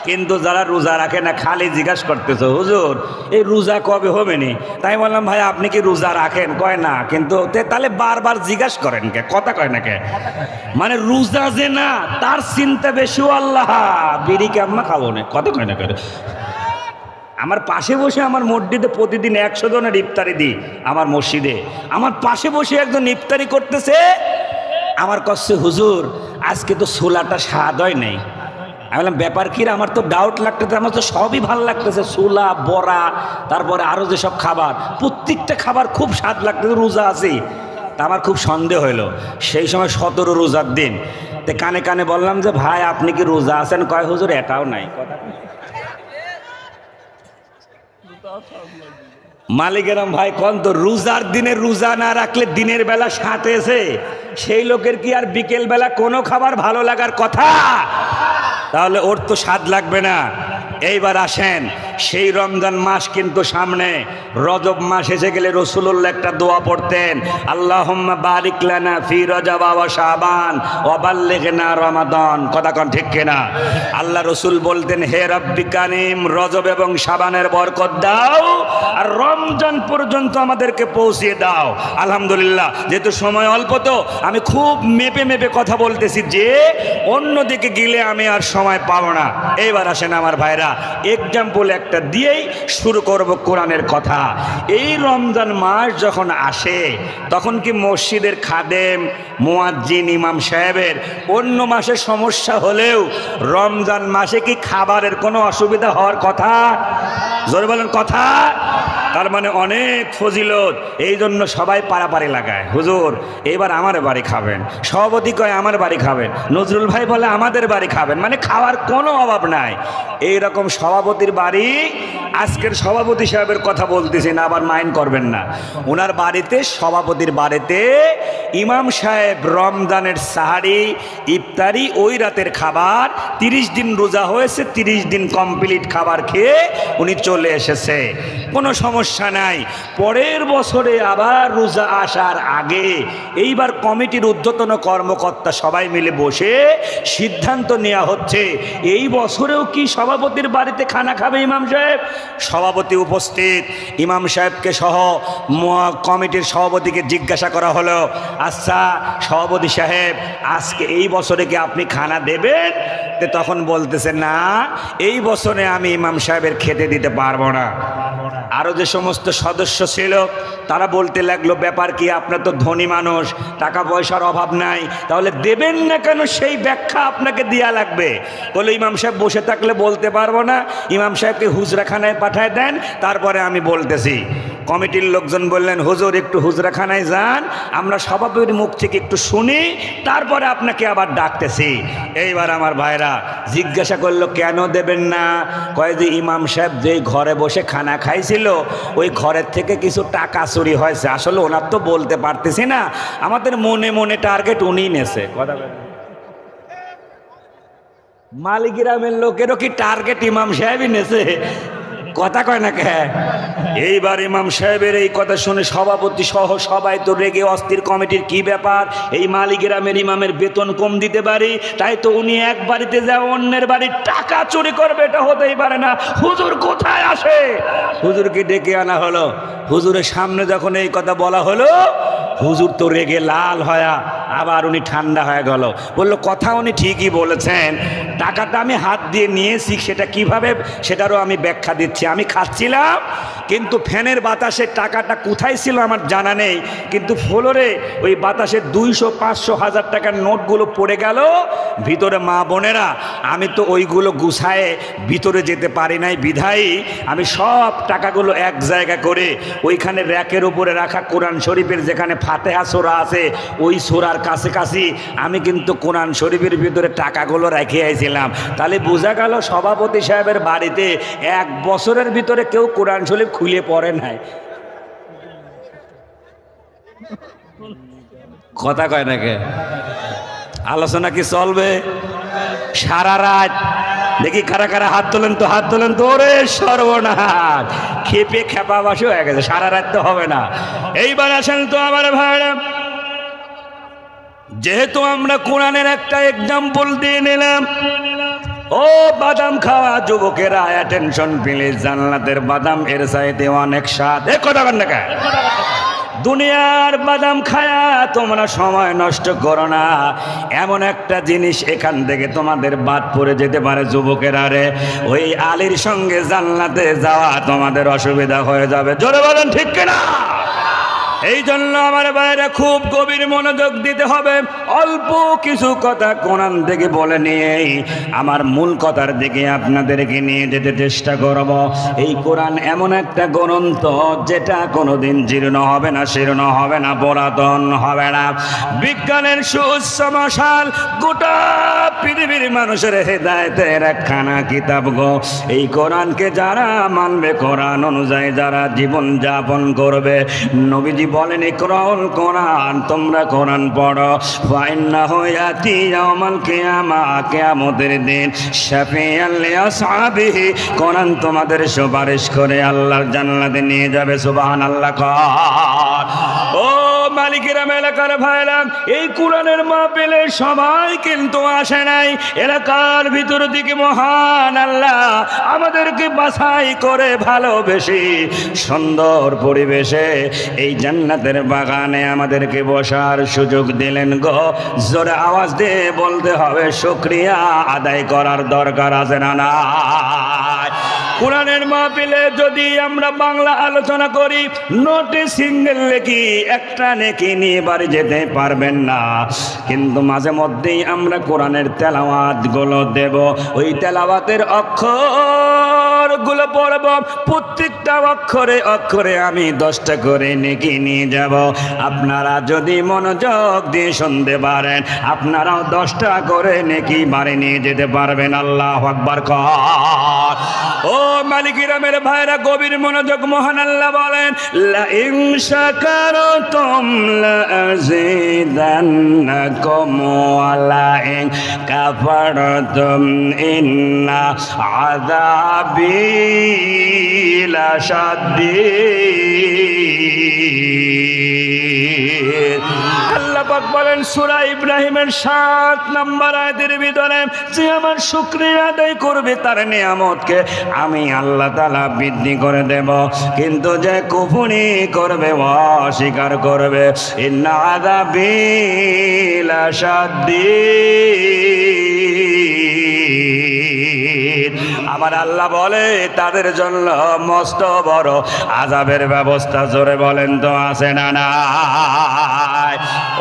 কিন্তু যারা রোজা রাখে না খালি জিজ্ঞাসা করতেছে হুজুর এই রোজা কবে হবে নি? তাই বললাম ভাই আপনি কি রোজা রাখেন? কয় না। কিন্তু তাহলে বারবার জিজ্ঞাসা করেন কে? কথা কয় না কে? মানে রোজা যে না তার চিন্তা বেশি, আল্লাহ বিড়ি কেমন খাবো না, কথা কয় না কে? আমার পাশে বসে আমার মসজিদে প্রতিদিন 100 জনের ইফতারি দিই। আমার মসজিদে আমার পাশে বসে একজন ইফতারি করতেছে, আমার কাছে হুজুর আজকে তো ছোলাটা স্বাদ হয় নাই। আমি বললাম ব্যাপার কি? আমার তো ডাউট লাগতেছে, আমার তো সবই ভালো লাগতেছে, ছোলা বড়া তারপরে আরও যেসব খাবার, প্রত্যেকটা খাবার খুব স্বাদ লাগতেছে, রোজা আছি। তা আমার খুব সন্দেহ হলো। সেই সময় 17 রোজার দিন। তো কানে কানে বললাম যে ভাই আপনি কি রোজা আছেন? কয় হুজুর এটাও নাই। মালিকেরাম ভাই কন তো রোজার দিনে রোজা না রাখলে দিনের বেলা স্বাদ এসে সেই লোকের কি আর বিকেল বেলা কোনো খাবার ভালো লাগার কথা? তাহলে ওর তো স্বাদ লাগবে না। এইবার আসেন, সেই রমজান মাস কিন্তু সামনে, রজব মাস এসে গেলে রাসূলুল্লাহ একটা দোয়া পড়তেন, আল্লাহুম্মা বারিক লানা ফি রজব ওয়া শাবান ওয়া বাল্লিগনা রমাদান। কথা কোন ঠিক কিনা? আল্লাহ রাসূল বলতেন হে রব্বি কারীম, রজব এবং শাবানের বরকত দাও আর রমজান পর্যন্ত আমাদেরকে পৌঁছিয়ে দাও। আলহামদুলিল্লাহ, যেহেতু সময় অল্প তো আমি খুব মেপে মেপে কথা বলতেছি যে অন্যদিকে গেলে আমি আর সময় পাবো না। এইবার আসেন আমার ভাইরা, এক্সাম্পল একটা একটা দিয়েই শুরু করব কোরআনের কথা। এই রমজান মাস যখন আসে তখন কি মসজিদের খাদেম, মুয়াজ্জিন, ইমাম সাহেবের অন্য মাসে সমস্যা হলেও রমজান মাসে কি খাবারের কোনো অসুবিধা হওয়ার কথা? জোরে বলেন কথা। তার মানে অনেক ফজিলত, এই জন্য সবাই পারাপারি লাগায়, হুজুর এবার আমার বাড়ি খাবেন, সভাপতি কয় আমার বাড়ি খাবেন, নজরুল ভাই বলে আমাদের বাড়ি খাবেন, মানে খাওয়ার কোনো অভাব নাই। এই রকম সভাপতির বাড়ি, আজকের সভাপতি সাহেবের কথা বলতেছি না, আবার মাইন্ড করবেন না, ওনার বাড়িতে, সভাপতির বাড়িতে ইমাম সাহেব রমজানের সাহারি, ইফতারি, ওই রাতের খাবার, 30 দিন রোজা হয়েছে, 30 দিন কমপ্লিট খাবার খেয়ে উনি চলে এসেছে, কোনো সমস্যা নাই। পরের বছরে আবার রোজা আসার আগে এইবার কমিটির ঊর্ধ্বতন কর্মকর্তা সবাই মিলে বসে সিদ্ধান্ত নেওয়া হচ্ছে এই বছরেও কি সভাপতির বাড়িতে খানা খাবে ইমাম সাহেব? সভাপতি উপস্থিত, ইমাম সাহেবকে সহ কমিটির সভাপতিকে জিজ্ঞাসা করা হলো, আচ্ছা সভাপতি সাহেব আজকে এই বছরে কি আপনি খানা দেবেন? তখন বলতেছে না, এই বছরে আমি ইমাম সাহেবের খেতে দিতে পারবো না। আরও যে সমস্ত সদস্য ছিল তারা বলতে লাগলো, ব্যাপার কি, আপনার তো ধনী মানুষ, টাকা পয়সার অভাব নাই, তাহলে দেবেন না কেন সেই ব্যাখ্যা আপনাকে দেয়া লাগবে। বলে ইমাম সাহেব বসে থাকলে বলতে পারবো না, ইমাম সাহেবকে হুজরাখানায় পাঠায় দেন, তারপরে আমি বলতেছি। কমিটির লোকজন বললেন, হুজুর একটু হুজরাখানায় যান, আমরা সভাপতির মুখ থেকে একটু শুনি, তারপরে আপনাকে আবার ডাকতেছি। এইবার আমার ভাইরা জিজ্ঞাসা করলো, কেন দেবেন না? কয় যে ইমাম সাহেব যেই ঘরে বসে খানা খাইছিল ওই ঘরের থেকে কিছু টাকা চুরি হয়েছে। আসলে ওনার তো বলতে পারতেছি না, আমাদের মনে মনে টার্গেট উনিই নেছে। কথা মালিগ্রামের লোকেরও কি টার্গেট ইমাম সাহেবই নেছে? কথা কয় না কে? এইবার ইমাম সাহেবের এই কথা শুনে সভাপতি সহ সবাই তো রেগে অস্থির। কমিটির কি ব্যাপার, এই মালিগ্রামের ইমামের বেতন কম দিতে পারি, তাই তো উনি এক বাড়িতে যায় অন্যের বাড়ির টাকা চুরি করবে? এটা হতেই পারে না। হুজুর কোথায় আসে? হুজুরকে ডেকে আনা হলো। হুজুরের সামনে যখন এই কথা বলা হলো, হুজুর তো রেগে লাল হয়া আবার উনি ঠান্ডা হয়ে গেল। বলল, কথা উনি ঠিকই বলেছেন, টাকাটা আমি হাত দিয়ে নিয়েছি, সেটা কিভাবে সেটারও আমি ব্যাখ্যা দিচ্ছি। আমি খাচ্ছিলাম, কিন্তু ফ্যানের বাতাসে টাকাটা কোথায় ছিল আমার জানা নেই, কিন্তু ফ্লোরে ওই বাতাসে 200, 500, 1000 টাকার নোটগুলো পড়ে গেল ভিতরে। মা বোনেরা, আমি তো ওইগুলো গুছায়ে ভিতরে যেতে পারি নাই, বিধায়ী আমি সব টাকাগুলো এক জায়গা করে ওইখানে র্যাকের উপরে রাখা কোরআন শরীফের যেখানে ফাতেহা সূরা আছে ওই সূরার কাছাকাছি আমি কিন্তু কোরআন শরীফের ভিতরে টাকাগুলো রেখে আইছিলাম। তাহলে বোঝা গেল সভাপতি সাহেবের বাড়িতে 1 বছরের ভিতরে কেউ কোরআন শরীফ খুলে পড়ে নাই। কথা কয় না কে? আলোচনা কি চলবে সারা রাত? দেখি কারা কারা হাত তোলেন তো, হাত তোলেন তো। ওরে সর্বনাশ, খেপে খেপাবাসী হয়ে গেছে, সারা রাত তো হবে না। এইবার আসেন তো আমার ভাইরা, যেহেতু আমরা কোরআনের একটা এক্সাম্পল দিয়ে নিলাম, ও বাদাম খাওয়া যুবকেরা অ্যাটেনশন প্লিজ, জান্নাতের বাদাম এর চাইতে অনেক স্বাদ। এ কথা বল না কে? দুনিয়ার বাদাম খায়া তোমরা সময় নষ্ট করো না, এমন একটা জিনিস এখান থেকে তোমাদের বাদ পড়ে যেতে পারে যুবকেরা রে, ওই আলীর সঙ্গে জান্নাতে যাওয়া তোমাদের অসুবিধা হয়ে যাবে। জোরে বলেন ঠিক কিনা? এই জন্য আমার বাইরে খুব গভীর মনোযোগ দিতে হবে। অল্প কিছু কথা কোরআন থেকে বলে নিয়ে আমার মূল কথার দিকে আপনাদেরকে নিয়ে যেতে চেষ্টা করব। এই কোরআন এমন একটা গ্রন্থ যেটা কোনোদিন জীর্ণ হবে না, শীর্ণ হবে না, পুরাতন হবে না। বিজ্ঞানের সুউচ্চ মশাল, গোটা পৃথিবীর মানুষের হেদায়েতের একখানা কিতাব গো। এই কোরআনকে যারা মানবে, কোরআন অনুযায়ী যারা জীবন যাপন করবে, নবীজি বলেন ইকরাউল কোরআন, তোমরা কোরআন পড়ো। ফাইন্নাহু ইয়াতি ইয়াউমাল কিয়ামা, কিয়ামতের দিন শাফিআল লিআসহাবিহি, কোরআন তোমাদের সুপারিশ করে আল্লাহর জান্নাতে নিয়ে যাবে। সুবহানাল্লাহ। ও মালিকেরাম, এলাকার ভাইরা, এই কোরআনের মাহফিলে সবাই কিন্তু আসে নাই। এলাকার ভিতর দিকে মহান আল্লাহ আমাদেরকে বাছাই করে ভালোবেসে সুন্দর পরিবেশে এই জান্নাতের বাগানে আমাদেরকে বসার সুযোগ দিলেন গো। জোরে আওয়াজ দিয়ে বলতে হবে শুকরিয়া আদায় করার দরকার আছে না? কোরআনের মাহফিলে যদি আমরা বাংলা আলোচনা করি নোটে সিঙ্গেল লেখি একটা নেকি নিয়ে বাড়ি যেতে পারবেন না, কিন্তু মাঝে মধ্যেই আমরা কোরআনের তেলাওয়াত গুলো দেব, ওই তেলাওয়াতের অক্ষর গুলো পড়ব, প্রত্যেকটা অক্ষরে অক্ষরে আমি 10টা করে নেকি নিয়ে যাব। আপনারা যদি মনোযোগ দিয়ে শুনতে পারেন আপনারাও 10টা করে নেকি বাড়ি নিয়ে যেতে পারবেন। আল্লাহু আকবার কর। ও মালিকিরামের ভাইরা গভীর মনোযোগ, মহান আল্লাহ বলেন লা ইন শাকারতুম লা আযীদান্নাকুম ওয়া লা ইন কাফারতুম ইন্না আযাবি লাশাদীদ। আল্লাহ পাক বলেন সূরা ইব্রাহিমের 7 নম্বর আয়াতের ভিতরে, যে আমার শুকরিয়া আদায় করবে তার নিয়ামতকে আমি আল্লাহ তাআলা বৃদ্ধি করে দেব, কিন্তু যে কুফরি করবে অস্বীকার করবে ইন্না আযাবি লাশাদীদ। আমার আল্লাহ বলে তাদের জন্য মস্ত বড় আযাবের ব্যবস্থা, জোরে বলেন তো আছে না নাই?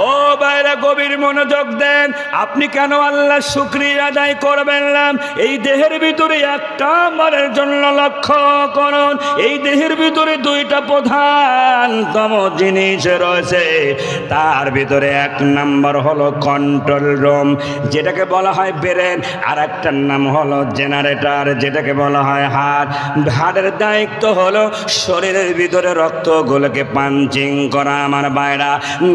ও ভাইরা গভীর মনোযোগ দেন, আপনি কেন আল্লাহর শুকরিয়া আদায় করবেন না? এই দেহের ভিতরে একটা মারের জন্য লক্ষ্য করুন, এই দেহের ভিতরে 2টা প্রধানতম জিনিস রয়েছে, তার ভিতরে 1 নম্বর হলো কন্ট্রোল রুম যেটাকে বলা হয় ব্রেন, আর একটার নাম হলো জেনারেটর যেটাকে বলা হয় হার্ট। হার্টের দায়িত্ব হলো শরীরের ভিতরে রক্তগুলোকে পাঞ্চিং করা। আমার ভাইরা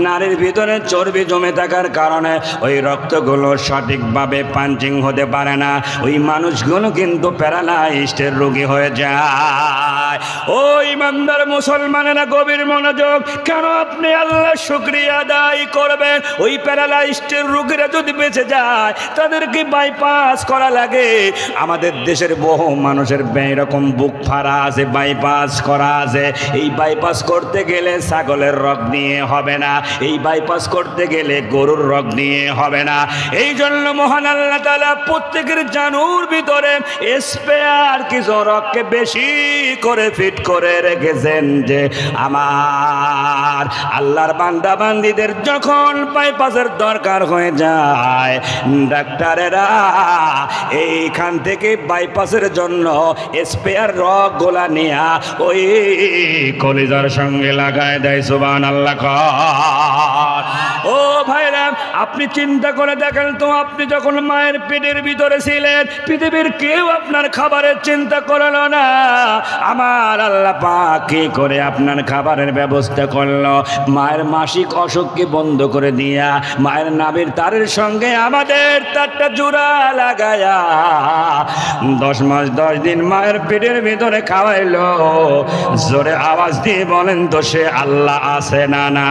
নারীর ভিতরে চর্বি জমে থাকার কারণে ওই রক্তগুলো সঠিকভাবে পাঞ্চিং হতে পারে না, ওই মানুষগুলো কিন্তু প্যারালাইজড রোগী হয়ে যায়। ও ইমানদার মুসলমানেরা গভীর মনোযোগ, কেন আপনি আল্লাহর শুকরিয়া আদায় করবেন? ওই প্যারালাইজড রোগীরা যদি বেঁচে যায় তাদেরকে বাইপাস করা লাগে। আমাদের দেশের বহু মানুষের এরকম বুক ফাড়া আছে, বাইপাস করা আছে। এই বাইপাস করতে গেলে ছাগলের রগ নিয়ে হবে না, এই বাইপাস করতে গেলে গরুর রগ নিয়ে হবে না। এই জন্য মহান আল্লাহ তাআলা প্রত্যেকের জানুর ভিতরে স্পেয়ার কিছু রগকে বেশি করে ফিট করে রেখেছেন, যে আমার আল্লাহর বান্দা বান্দীদের যখন বাইপাসের দরকার হয়ে যায় ডাক্তারেরা এইখান থেকে বাইপাসের জন্য স্পেয়ার রগ গোলা নিয়ে ওই কলিজার সঙ্গে লাগায় দেয়। সুবহানাল্লাহ। ও ভাইরা আপনি চিন্তা করে দেখেন তো, আপনি যখন মায়ের পেটের ভিতরে ছিলেন পৃথিবীর কেউ আপনার খাবারের চিন্তা করলো না, আমার আল্লাহ পাক কি করে আপনার খাবারের ব্যবস্থা করলো? মায়ের মাসিক অসুখকে বন্ধ করে দিয়া মায়ের নাভির তারের সঙ্গে আমাদের তারটা জোড়া লাগায়া 10 মাস 10 দিন মায়ের পেটের ভিতরে খাওয়াইলো। জোরে আওয়াজ দিয়ে বলেন তো সে আল্লাহ আছে না না?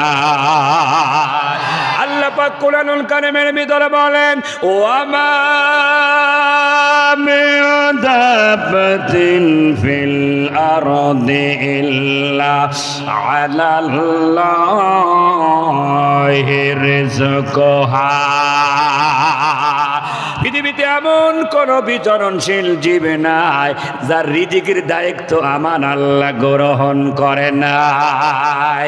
আল্লাহ পাক কোরআনুল কারীমের ভিতরে বলেন ও মিন দাব্বাতিন ফিল আরদি ইল্লা আলাল্লাহি রিজকুহা। পৃথিবীতে এমন কোন বিচরণশীল জীব নাই যার রিজিকের দায়িত্ব আমার আল্লাহ গ্রহণ করে নাই।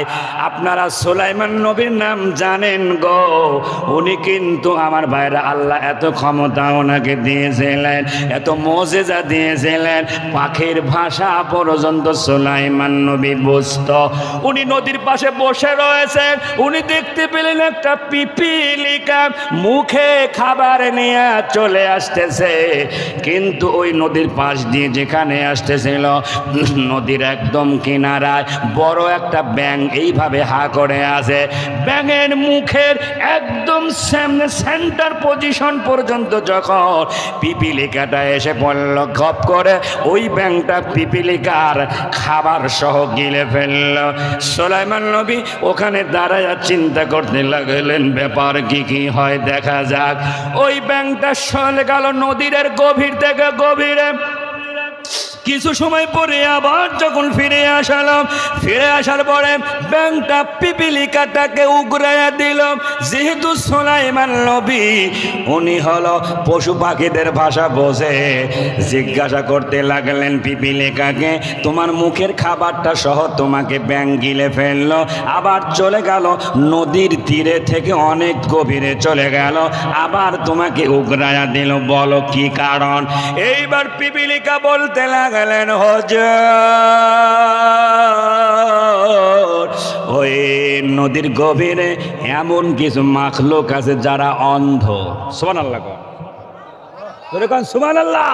আপনারা সুলাইমান নবীর নাম জানেন গো, উনি কিন্তু আমার ভাইরা আল্লাহ এত ক্ষমতা ওনাকে দিয়েছিলেন, এত মুজিজা দিয়েছিলেন, পাখির ভাষা পর্যন্ত সুলাইমান নবী বুঝত। উনি নদীর পাশে বসে রয়েছেন, উনি দেখতে পেলেন একটা পিপিলিকা মুখে খাবার নিয়ে চলে আসতেছে, কিন্তু ওই নদীর পাশ দিয়ে যেখানে আসতেছিল নদীর একদম কিনারায় বড় একটা ব্যাঙ এইভাবে হা করে আছে। ব্যাঙের মুখের একদম সামনে সেন্টার পজিশন পর্যন্ত যখন পিপিলিকাটা এসে পড়ল, গপ করে ওই ব্যাঙটা পিপিলিকার খাবার সহ গিলে ফেলল। সুলাইমান নবী ওখানে দাঁড়ায় চিন্তা করতে লাগলেন ব্যাপার কি কি হয় দেখা যাক। ওই ব্যাঙটা চলে গেল নদীর গভীর থেকে গভীরে, কিছু সময় পরে আবার যখন ফিরে আসার পরে ব্যাংকটা পিপিলিকাটাকে উগরাইয়া দিল। যেহেতু সুলাইমান নবী উনি হলো পশু পাখিদের ভাষা বোঝে, জিজ্ঞাসা করতে লাগলেন পিপিলিকাকে, তোমার মুখের খাবারটা সহ তোমাকে ব্যাঙ গিলে ফেললো, আবার চলে গেল নদীর তীরে থেকে অনেক গভীরে চলে গেল, আবার তোমাকে উগরাইয়া দিল, বলো কি কারণ? এইবার পিপিলিকা বলতে লাগলেন, হুজুর ওই নদীর গভীরে এমন কিছু মাখলুক আছে যারা অন্ধ। সুবহানাল্লাহ কোন সুবহানাল্লাহ।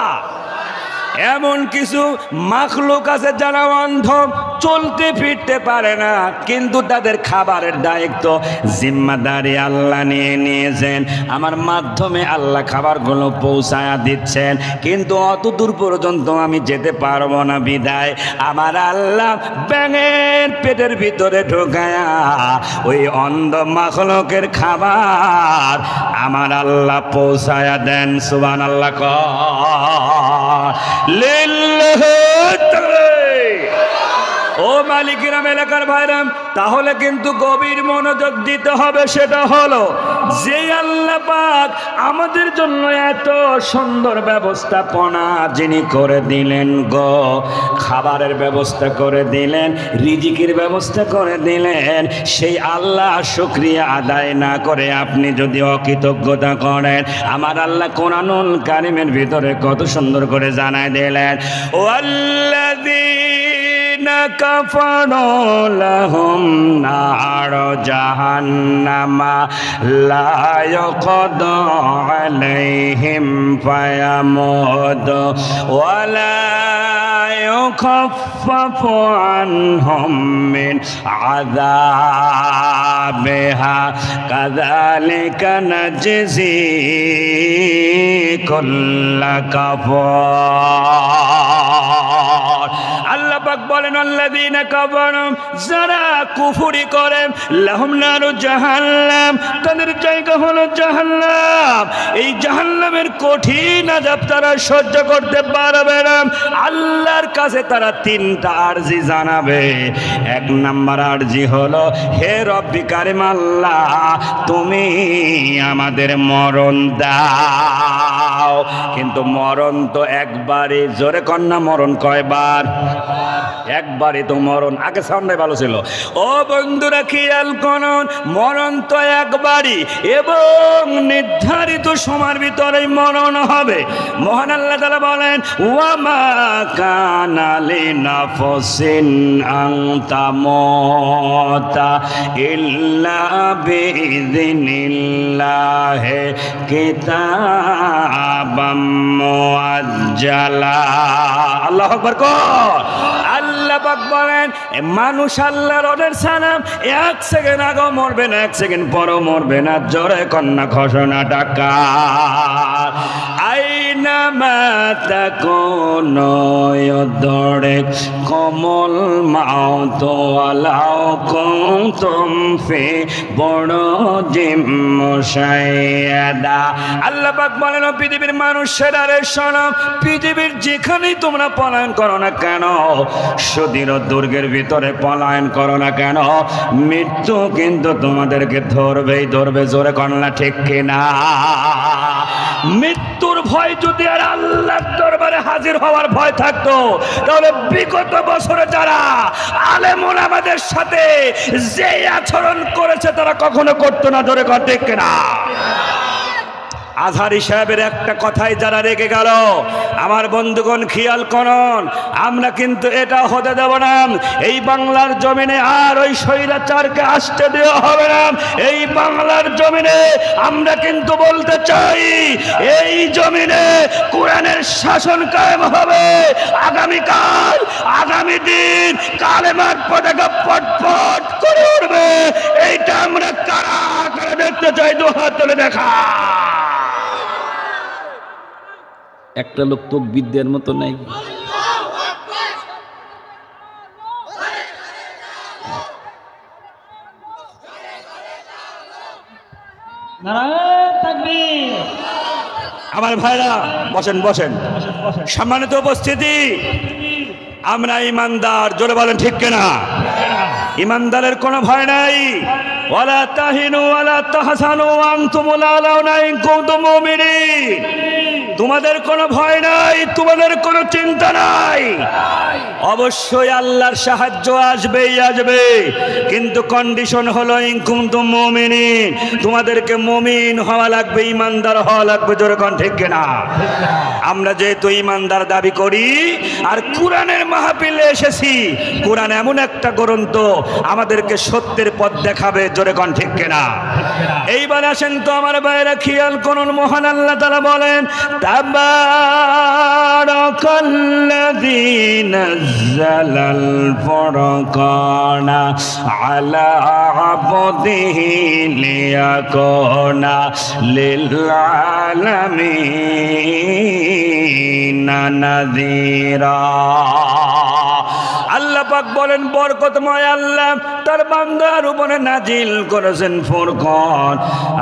এমন কিছু মাখলুক আছে যারা অন্ধ, চলতে ফিরতে পারে না, কিন্তু তাদের খাবারের দায়িত্ব জিম্মাদারি আল্লাহ নিয়ে নিয়েছেন। আমার মাধ্যমে আল্লাহ খাবারগুলো পৌঁছায়া দিচ্ছেন, কিন্তু অত দূর পর্যন্ত আমি যেতে পারবো না, বিদায় আমার আল্লাহ ব্যাঙের পেটের ভিতরে ঢোকায়া ওই অন্ধ মাখলুকের খাবার আমার আল্লাহ পৌঁছায়া দেন। সুবহানাল্লাহ ক ও মালিকিরাম, এলাকার ভাইরাম, তাহলে কিন্তু গভীর মনোযোগ দিতে হবে। সেটা হলো যে আল্লাহ পাক আমাদের জন্য এত সুন্দর ব্যবস্থাপনা যিনি করে দিলেন গো, খাবারের ব্যবস্থা করে দিলেন, রিজিকের ব্যবস্থা করে দিলেন, সেই আল্লাহ শুকরিয়া আদায় না করে আপনি যদি অকৃতজ্ঞতা করেন, আমার আল্লাহ কোরআনুল কারীমের ভিতরে কত সুন্দর করে জানায় দিলেন, ও আল্লাযীনা কাফারু লাহুম নারু জাহান্নামা লা ইউকদা আলাইহিম ফায়ামুতু ওয়া লা ইউখাফফাফু আনহুম মিন আযাবিহা কাযালিকা নাজজি কুল্লা কাফার। আল্লাহ পাক বলেন, আল্লাযীনা কাফারু, যারা কুফরি করে, লাহুম নারু জাহান্নাম, তাদের জায়গা হলো জাহান্নাম। এই জাহান্নামের কঠিন আযাব তারা সহ্য করতে পারবে না। আল্লাহর কাছে তারা তিনটা আরজি জানাবে। এক নাম্বার আরজি হলো, হে রব্বি কারিম আল্লাহ, তুমি আমাদের মরণ দাও। কিন্তু মরণ তো একবারই, জোরে কন্যা মরণ কয়বার? একবারই তো মরণ। আগে সামনে ভালো ছিল। ও বন্ধুরা খেয়াল করুন, মরণ তো একবারই এবং নির্ধারিত সময়ের ভিতরেই মরণ হবে। মহান আল্লাহ তাআলা বলেন, ওয়া মা কানা লিনাফসিন আন তামুতা ইল্লা বিইযনিল্লাহি কিতাবাম মুআজ্জালা। আল্লাহু আকবার কর। আল্লাহ পাক বলেন, মানুষ আল্লাহর অর্ডার ছাড়া এক সেকেন্ড আগেও মরবে না, এক সেকেন্ড পরও মরবে না। জোরে কন্যা ঘোষণাটা কার? আইনামা তাকুনু ইউদরিককুমুল মাউতু ওয়ালাউ কুনতুম ফি বুরুজিম মুশাইয়াদা। আল্লাহ পাক বলেন, পৃথিবীর মানুষেরা রে শোনো, পৃথিবীর যেখানেই তোমরা পলায়ন করো না কেন, সুদৃঢ় দুর্গের ভিতরে পলায়ন করো না কেন, মৃত্যু কিন্তু তোমাদেরকে ধরবেই ধরবে। জোরে কন্যা ঠিক কিনা? মৃত্যুর ভয় যদি আর আল্লাহর দরবারে হাজির হওয়ার ভয় থাকতো, তাহলে বিগত বছরে যারা আলেম ওলামাদের সাথে যে আচরণ করেছে তারা কখনো করতো না। জোরে কন্যা ঠিক কিনা? আজহারি সাহেবের একটা কথাই যারা রেগে গেল, আমার বন্ধুগণ খেয়াল করুন, আমরা কিন্তু এটা হতে দেব না। এই বাংলার জমিনে আর ওই স্বৈরাচারকে আসতে দেওয়া হবে না। এই বাংলার জমিনে আমরা কিন্তু বলতে চাই, এই জমিনে কোরআনের শাসন কায়েম হবে। আগামীকাল, আগামী দিন কালেমার পতাকা পটপট করে উঠবে। এইটা আমরা কারা কারা দেখতে চাই? দু হাত তুলে দেখা। একটা লোক তো বিদ্যার মতো নাই। নারায়ে তাকবীর, আমার ভাইরা বসেন বসেন, সম্মানিত উপস্থিতি, আমরা ইমানদার, জোরে বলেন ঠিক কিনা? ইমানদারের কোনো ভয় নাই। ওয়ালা তাহিনু ওয়ালা তাহসানু ওয়া আনতুমুল আ'লাউনা ইন কুনতুম মুমিনিন। তোমাদের কোনো ভয় নাই, তোমাদের কোনো চিন্তা নাই। অবশ্যই আল্লাহর সাহায্য আসবেই আসবে, কিন্তু কন্ডিশন হলো ইন কুনতুম মুমিনিন, তোমাদেরকে মুমিন হওয়া লাগবে, ইমানদার হওয়া লাগবে। জোরে কোন ঠিক কিনা? আমরা যেহেতু ইমানদার দাবি করি আর কোরআনের মাহফিলে এসেছি, কোরআন এমন একটা গ্রন্থ আমাদেরকে সত্যের পথ দেখাবে। জোরে কোন ঠিক কিনা? এইবার আসেন তো আমার ভাইরা, খেয়াল করুন, মহান আল্লাহ তাআলা বলেন তাবারাকাল্লাযী নাযালাল ফুরকানা আলা আবদিহি লিয়াকুনা লিল আলামিনা নাযীরা। আল্লাহ পাক বলেন বরকতময় আল্লাহ তার বান্দার উপরে নাজিল করেছেন ফুরকান,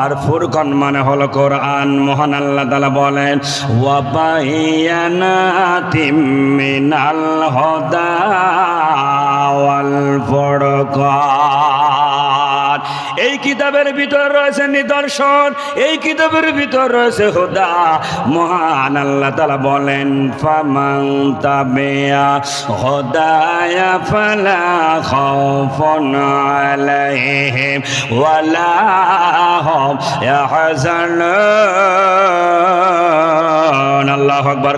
আর ফুরকান মানে হলো কোরআন। মহান আল্লাহ তাআলা বলেন ওয়া বায়ানাতিম মিনাল হুদা ওয়াল ফুরকান। এই কিতাবের ভিতর রয়েছে নিদর্শন, এই কিতাবের ভিতর রয়েছে হুদা। মহান আল্লাহ তাআলা বলেন ফামান তাবিয়া হুদায়া ফালা খাউফুন আলাইহিম ওয়ালা হুম ইয়াহজানুন। আল্লাহু আকবার।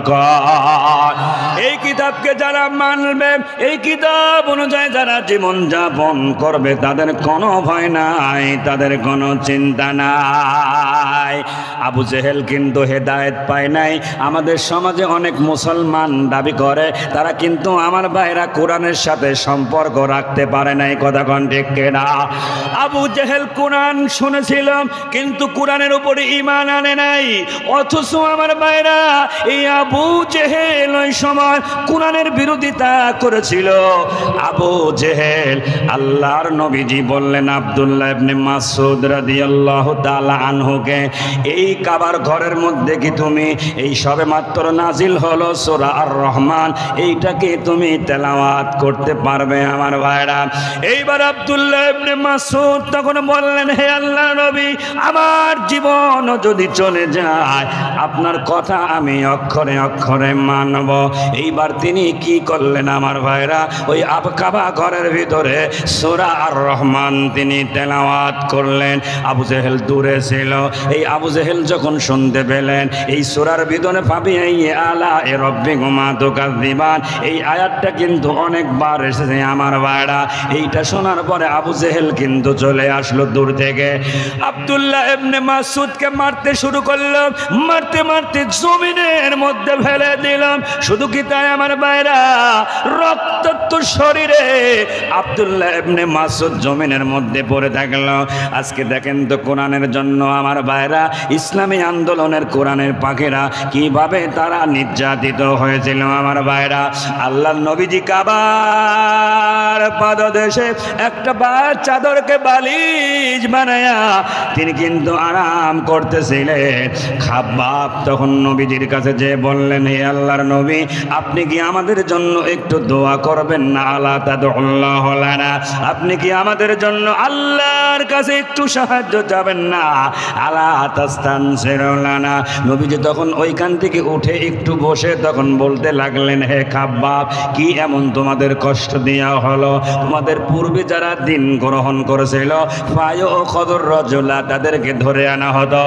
এই কিতাবকে যারা মানবে, এই কিতাব অনুযায়ী যারা জীবন যাপন করবে, তাদের কোনো ভয় নাই, তাদের কোনো চিন্তা নাই। আবু জেহেল কিন্তু হেদায়েত পায় নাই। আমাদের সমাজে অনেক মুসলমান দাবি করে, তারা কিন্তু আমার ভাইরা কোরআনের সাথে সম্পর্ক রাখতে পারে নাই। কথা কোন ঠিক কিনা? আবু জেহেল কোরআন শুনেছিল কিন্তু কোরআনের উপরে ঈমান আনে নাই। অথচ আমার ভাইরা এই আবু জেহেল ওই সময় কোরআনের বিরোধিতা করেছিল। আবু জেহেল আল্লাহর নবীজি বললেন আব্দুল্লাহ ইবনে মাসউদ রাদিয়াল্লাহু তাআলা আনহুকে, এই কাবার ঘরের মধ্যে কি তুমি এই সবে মাত্র নাজিল হলো সূরা আর রহমান, এইটাকে তুমি তেলাওয়াত করতে পারবে? আমার ভাইরা, এইবার আব্দুল্লাহ ইবনে মাসউদ তখন বললেন হে আল্লাহর নবী, আমার জীবন যদি চলে যায় আপনার কথা আমি অক্ষরে অক্ষরে মানব। এইবার তিনি কি করলেন আমার ভাইরা, ওই কাবা ঘরের ভিতরে সূরা আর রহমান তিনি তেলাওয়াত করলেন। আবু জেহেল দূরে ছিল। এই আবু জেহেল যখন শুনতে পেলেন এই সূরার ভিতরে ফাবিআই আলা রাব্বিকুমা তুকাযযিবান, এই আয়াতটা কিন্তু অনেকবার এসেছে আমার ভাইরা। এইটা শোনার পরে আবু জেহেল কিন্তু চলে আসলো দূর থেকে, আব্দুল্লাহ ইবনে মাসউদকে মারতে শুরু করলো। মারতে মারতে জমিনের মধ্যে ফেলে দিলাম। শুধু কি তাই আমার ভাইরা, রক্তাক্ত শরীরে আব্দুল্লাহ ইবনে মাসউদ জমিনের মধ্যে পড়ে থাকলো। আজকে দেখেন তো কোরআনের জন্য আমার ভাইরা, ইসলামী আন্দোলনের কোরআনের পাখিরা কিভাবে তারা নির্যাতিত হয়েছিল আমার ভাইরা। আল্লাহর নবীজি কাবার পাদদেশে একটা চাদরকে বালিশ বানায়া তিনি কিন্তু আরাম করতেছিলেন। খাব্বাব তখন নবীজির কাছে যে বললেন হে আল্লাহর নবী, আপনি কি আমাদের জন্য একটু দোয়া করবেন না? আলা তাদউল্লাহ লানা, আপনি কি আমাদের জন্য আল্লাহর কাছে একটু সাহায্য চাবেন না? আলা তাস্তানসিরু লানা। নবীজি তখন ওইখান থেকে উঠে একটু বসে তখন বলতে লাগলেন হে খাব্বাব, কি এমন তোমাদের কষ্ট দেওয়া হলো? তোমাদের পূর্বে যারা দিন গ্রহণ করেছিল ফায়ু খদর রজুলা, তাদেরকে ধরে আনা হতো,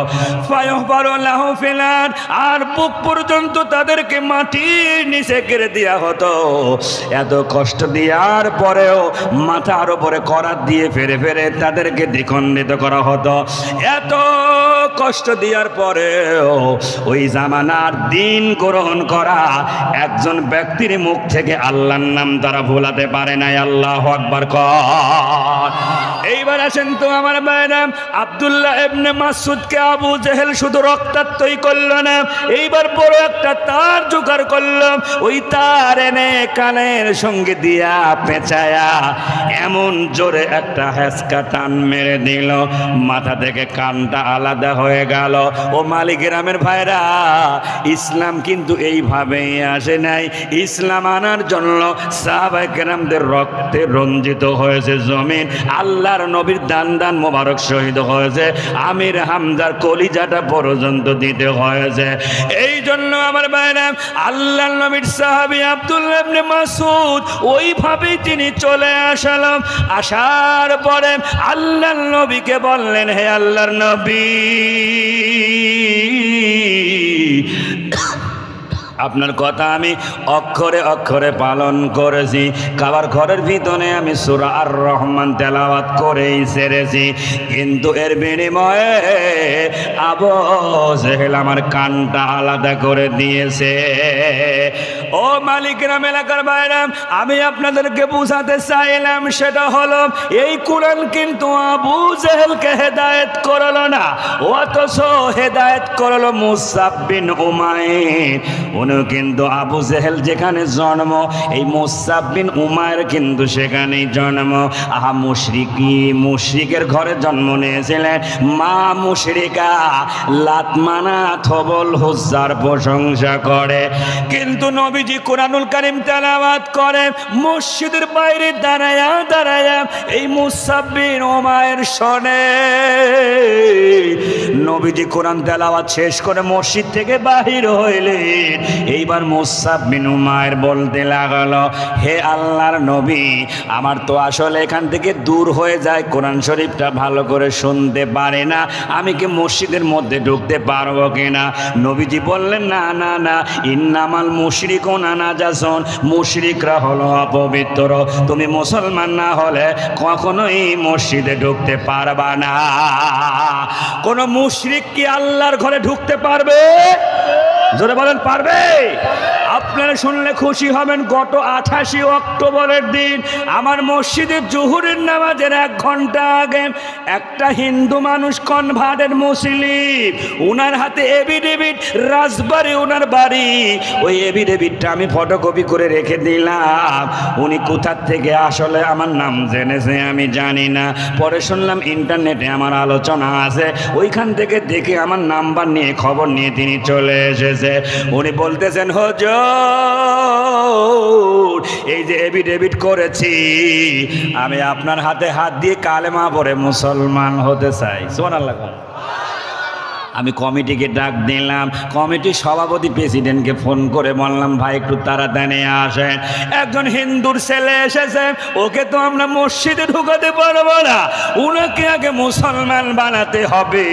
ফায়ু পারলাহু ফিলার, আর বুক পর্যন্ত তাদেরকে মাটির নিচে কেড়ে দেওয়া হতো। এত কষ্ট দেওয়ার পরেও মাথার উপরে করাত দিয়ে ফেরে ফেরে তাদেরকে দ্বিখণ্ডিত করা হতো। এত কষ্ট দেওয়ার পরেও ওই জামানার দিন গ্রহণ করা একজন ব্যক্তির মুখ থেকে আল্লাহর নাম তারা ভোলাতে পারে নাই। আল্লাহু আকবার। এইবার আসেন তো আমার ভাইরা, আব্দুল্লাহ ইবনে মাসউদকে আবু জেহেল শুধু রক্তাক্তই করলো না, এইবার বড় একটা তার জোগাড় করলো। ওই তার এনে কানের সঙ্গে দিয়া পেঁচায়া এমন জোরে একটা হেসকা টান মেরে দিল, মাথা থেকে কানটা আলাদা হয়ে গেল। ও মালিক গ্রামের ভাইরা, ইসলাম কিন্তু এইভাবেই আসে নাই। ইসলাম আনার জন্য সাহাবায়ে কেরামদের রক্তে রঞ্জিত হয়েছে জমিন, আল্লাহর নবীর দান দান মোবারক শহীদ হয়েছে, আমির হামজার কলিজাটা পর্যন্ত দিতে হয়েছে। এই জন্য আমার ভাইরা, আল্লাহর নবীর সাহাবী আব্দুল্লাহ ইবনে মাসউদ ওইভাবেই তিনি চলে আসলাম। আসার পরে আল্লাহর নবীকে বললেন, হে আল্লাহর নবী, আপনার কথা আমি অক্ষরে অক্ষরে পালন করেছি, কাবার ঘরের ভিতরে আমি সূরা আর রহমান তেলাওয়াত করেই সেরেছি, কিন্তু এর বিনিময়ে আবু জেহেল আমার কানটা আলাদা করে দিয়েছে। ও মালিক গ্রাম এলাকার বাইরে, আমি আপনাদেরকে বুঝাতে চাইলাম সেটা হলো, এই কোরআন কিন্তু আবু জেহেলকে হেদায়েত করলো না, অথচ হেদায়েত করলো মুসআব বিন উমাইর। উনি কিন্তু আবু জেহেল যেখানে জন্ম, এই মুসআব বিন উমাইর কিন্তু সেখানেই জন্ম। আহা মুশরিকের ঘরে জন্ম নিয়েছিলেন, মা মুশরিকা লাত মানাত হবল হুজ্জার প্রশংসা করে, কিন্তু নবীজি কোরআনুল কারীম তেলাওয়াত করে মসজিদের বাইরে দাঁড়ায়া দাঁড়ায়া এই মুসআব বিন উমাইর শোনে। নবীজি কোরআন তেলাওয়াত শেষ করে মসজিদ থেকে বাহির হইলেন, এইবার মুসআব বিন উমাইর বলতে লাগলো, হে আল্লাহর নবী, আমার তো আসলে এখান থেকে দূর হয়ে যায়, কোরআন শরীফটা ভালো করে শুনতে পারে না, আমি কি মসজিদের মধ্যে ঢুকতে পারবো কিনা? নবীজি বললেন, না না না, ইন্নামাল মুশরিকুনা নাজাসুন, মুশরিকরা হলো অপবিত্র, তুমি মুসলমান না হলে কখনোই মসজিদে ঢুকতে পারবা না। কোন মুশরিক কি আল্লাহর ঘরে ঢুকতে পারবে? জোরে বলেন, পারবে? আপনারা শুনলে খুশি হবেন, গত 28 অক্টোবরের দিন আমার মসজিদে জোহরের নামাজের 1 ঘন্টা আগে একটা হিন্দু মানুষ, কনভার্টেড মুসলিম, ওনার হাতে এভিডেভিট, রাজবাড়ি ওনার বাড়ি, ওই এভিডেভিটটা আমি ফটোকপি করে রেখে দিলাম। উনি কোথার থেকে আসলে আমার নাম জেনেছে আমি জানি না, পরে শুনলাম ইন্টারনেটে আমার আলোচনা আছে, ওইখান থেকে দেখে আমার নাম্বার নিয়ে খবর নিয়ে তিনি চলে এসেছে। উনি বলতেছেন, হুজুর, এই যে এভিডেভিট করেছি, আমি আপনার হাতে হাত দিয়ে কালেমা পড়ে মুসলমান হতে চাই। সুবহানাল্লাহ। আমি কমিটিকে ডাক দিলাম, কমিটির সভাপতি প্রেসিডেন্টকে ফোন করে বললাম, ভাই একটু তাড়াতাড়ি আসেন, একজন হিন্দুর ছেলে এসেছে, ওকে তো আমরা মসজিদে ঢুকাতে পারবো না, ওনাকে আগে মুসলমান বানাতে হবে।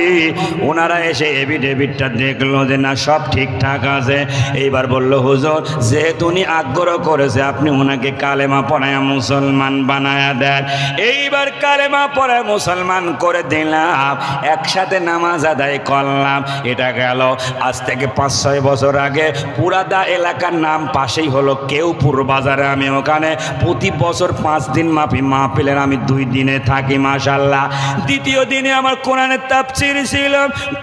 ওনারা এসে এভিডেভিটটা দেখলো যে না, সব ঠিকঠাক আছে। এইবার বলল, হুজুর, যেহেতু উনি আগ্রহ করেছে, আপনি ওনাকে কালেমা পড়ায়া মুসলমান বানায়া দেন। এইবার কালেমা পড়ায় মুসলমান করে দিলাম, একসাথে নামাজ আদায় করলাম। এটা গেল আজ থেকে 5-6 বছর আগে। পুরাদা এলাকার নাম পাশেই হলো কেউপুর বাজারে, আমি ওখানে প্রতি বছর 5 দিন মাহফিলের আমি 2 দিনে থাকি মাশাআল্লাহ। দ্বিতীয় দিনে আমার কোরআনের তাফসীর ছিল।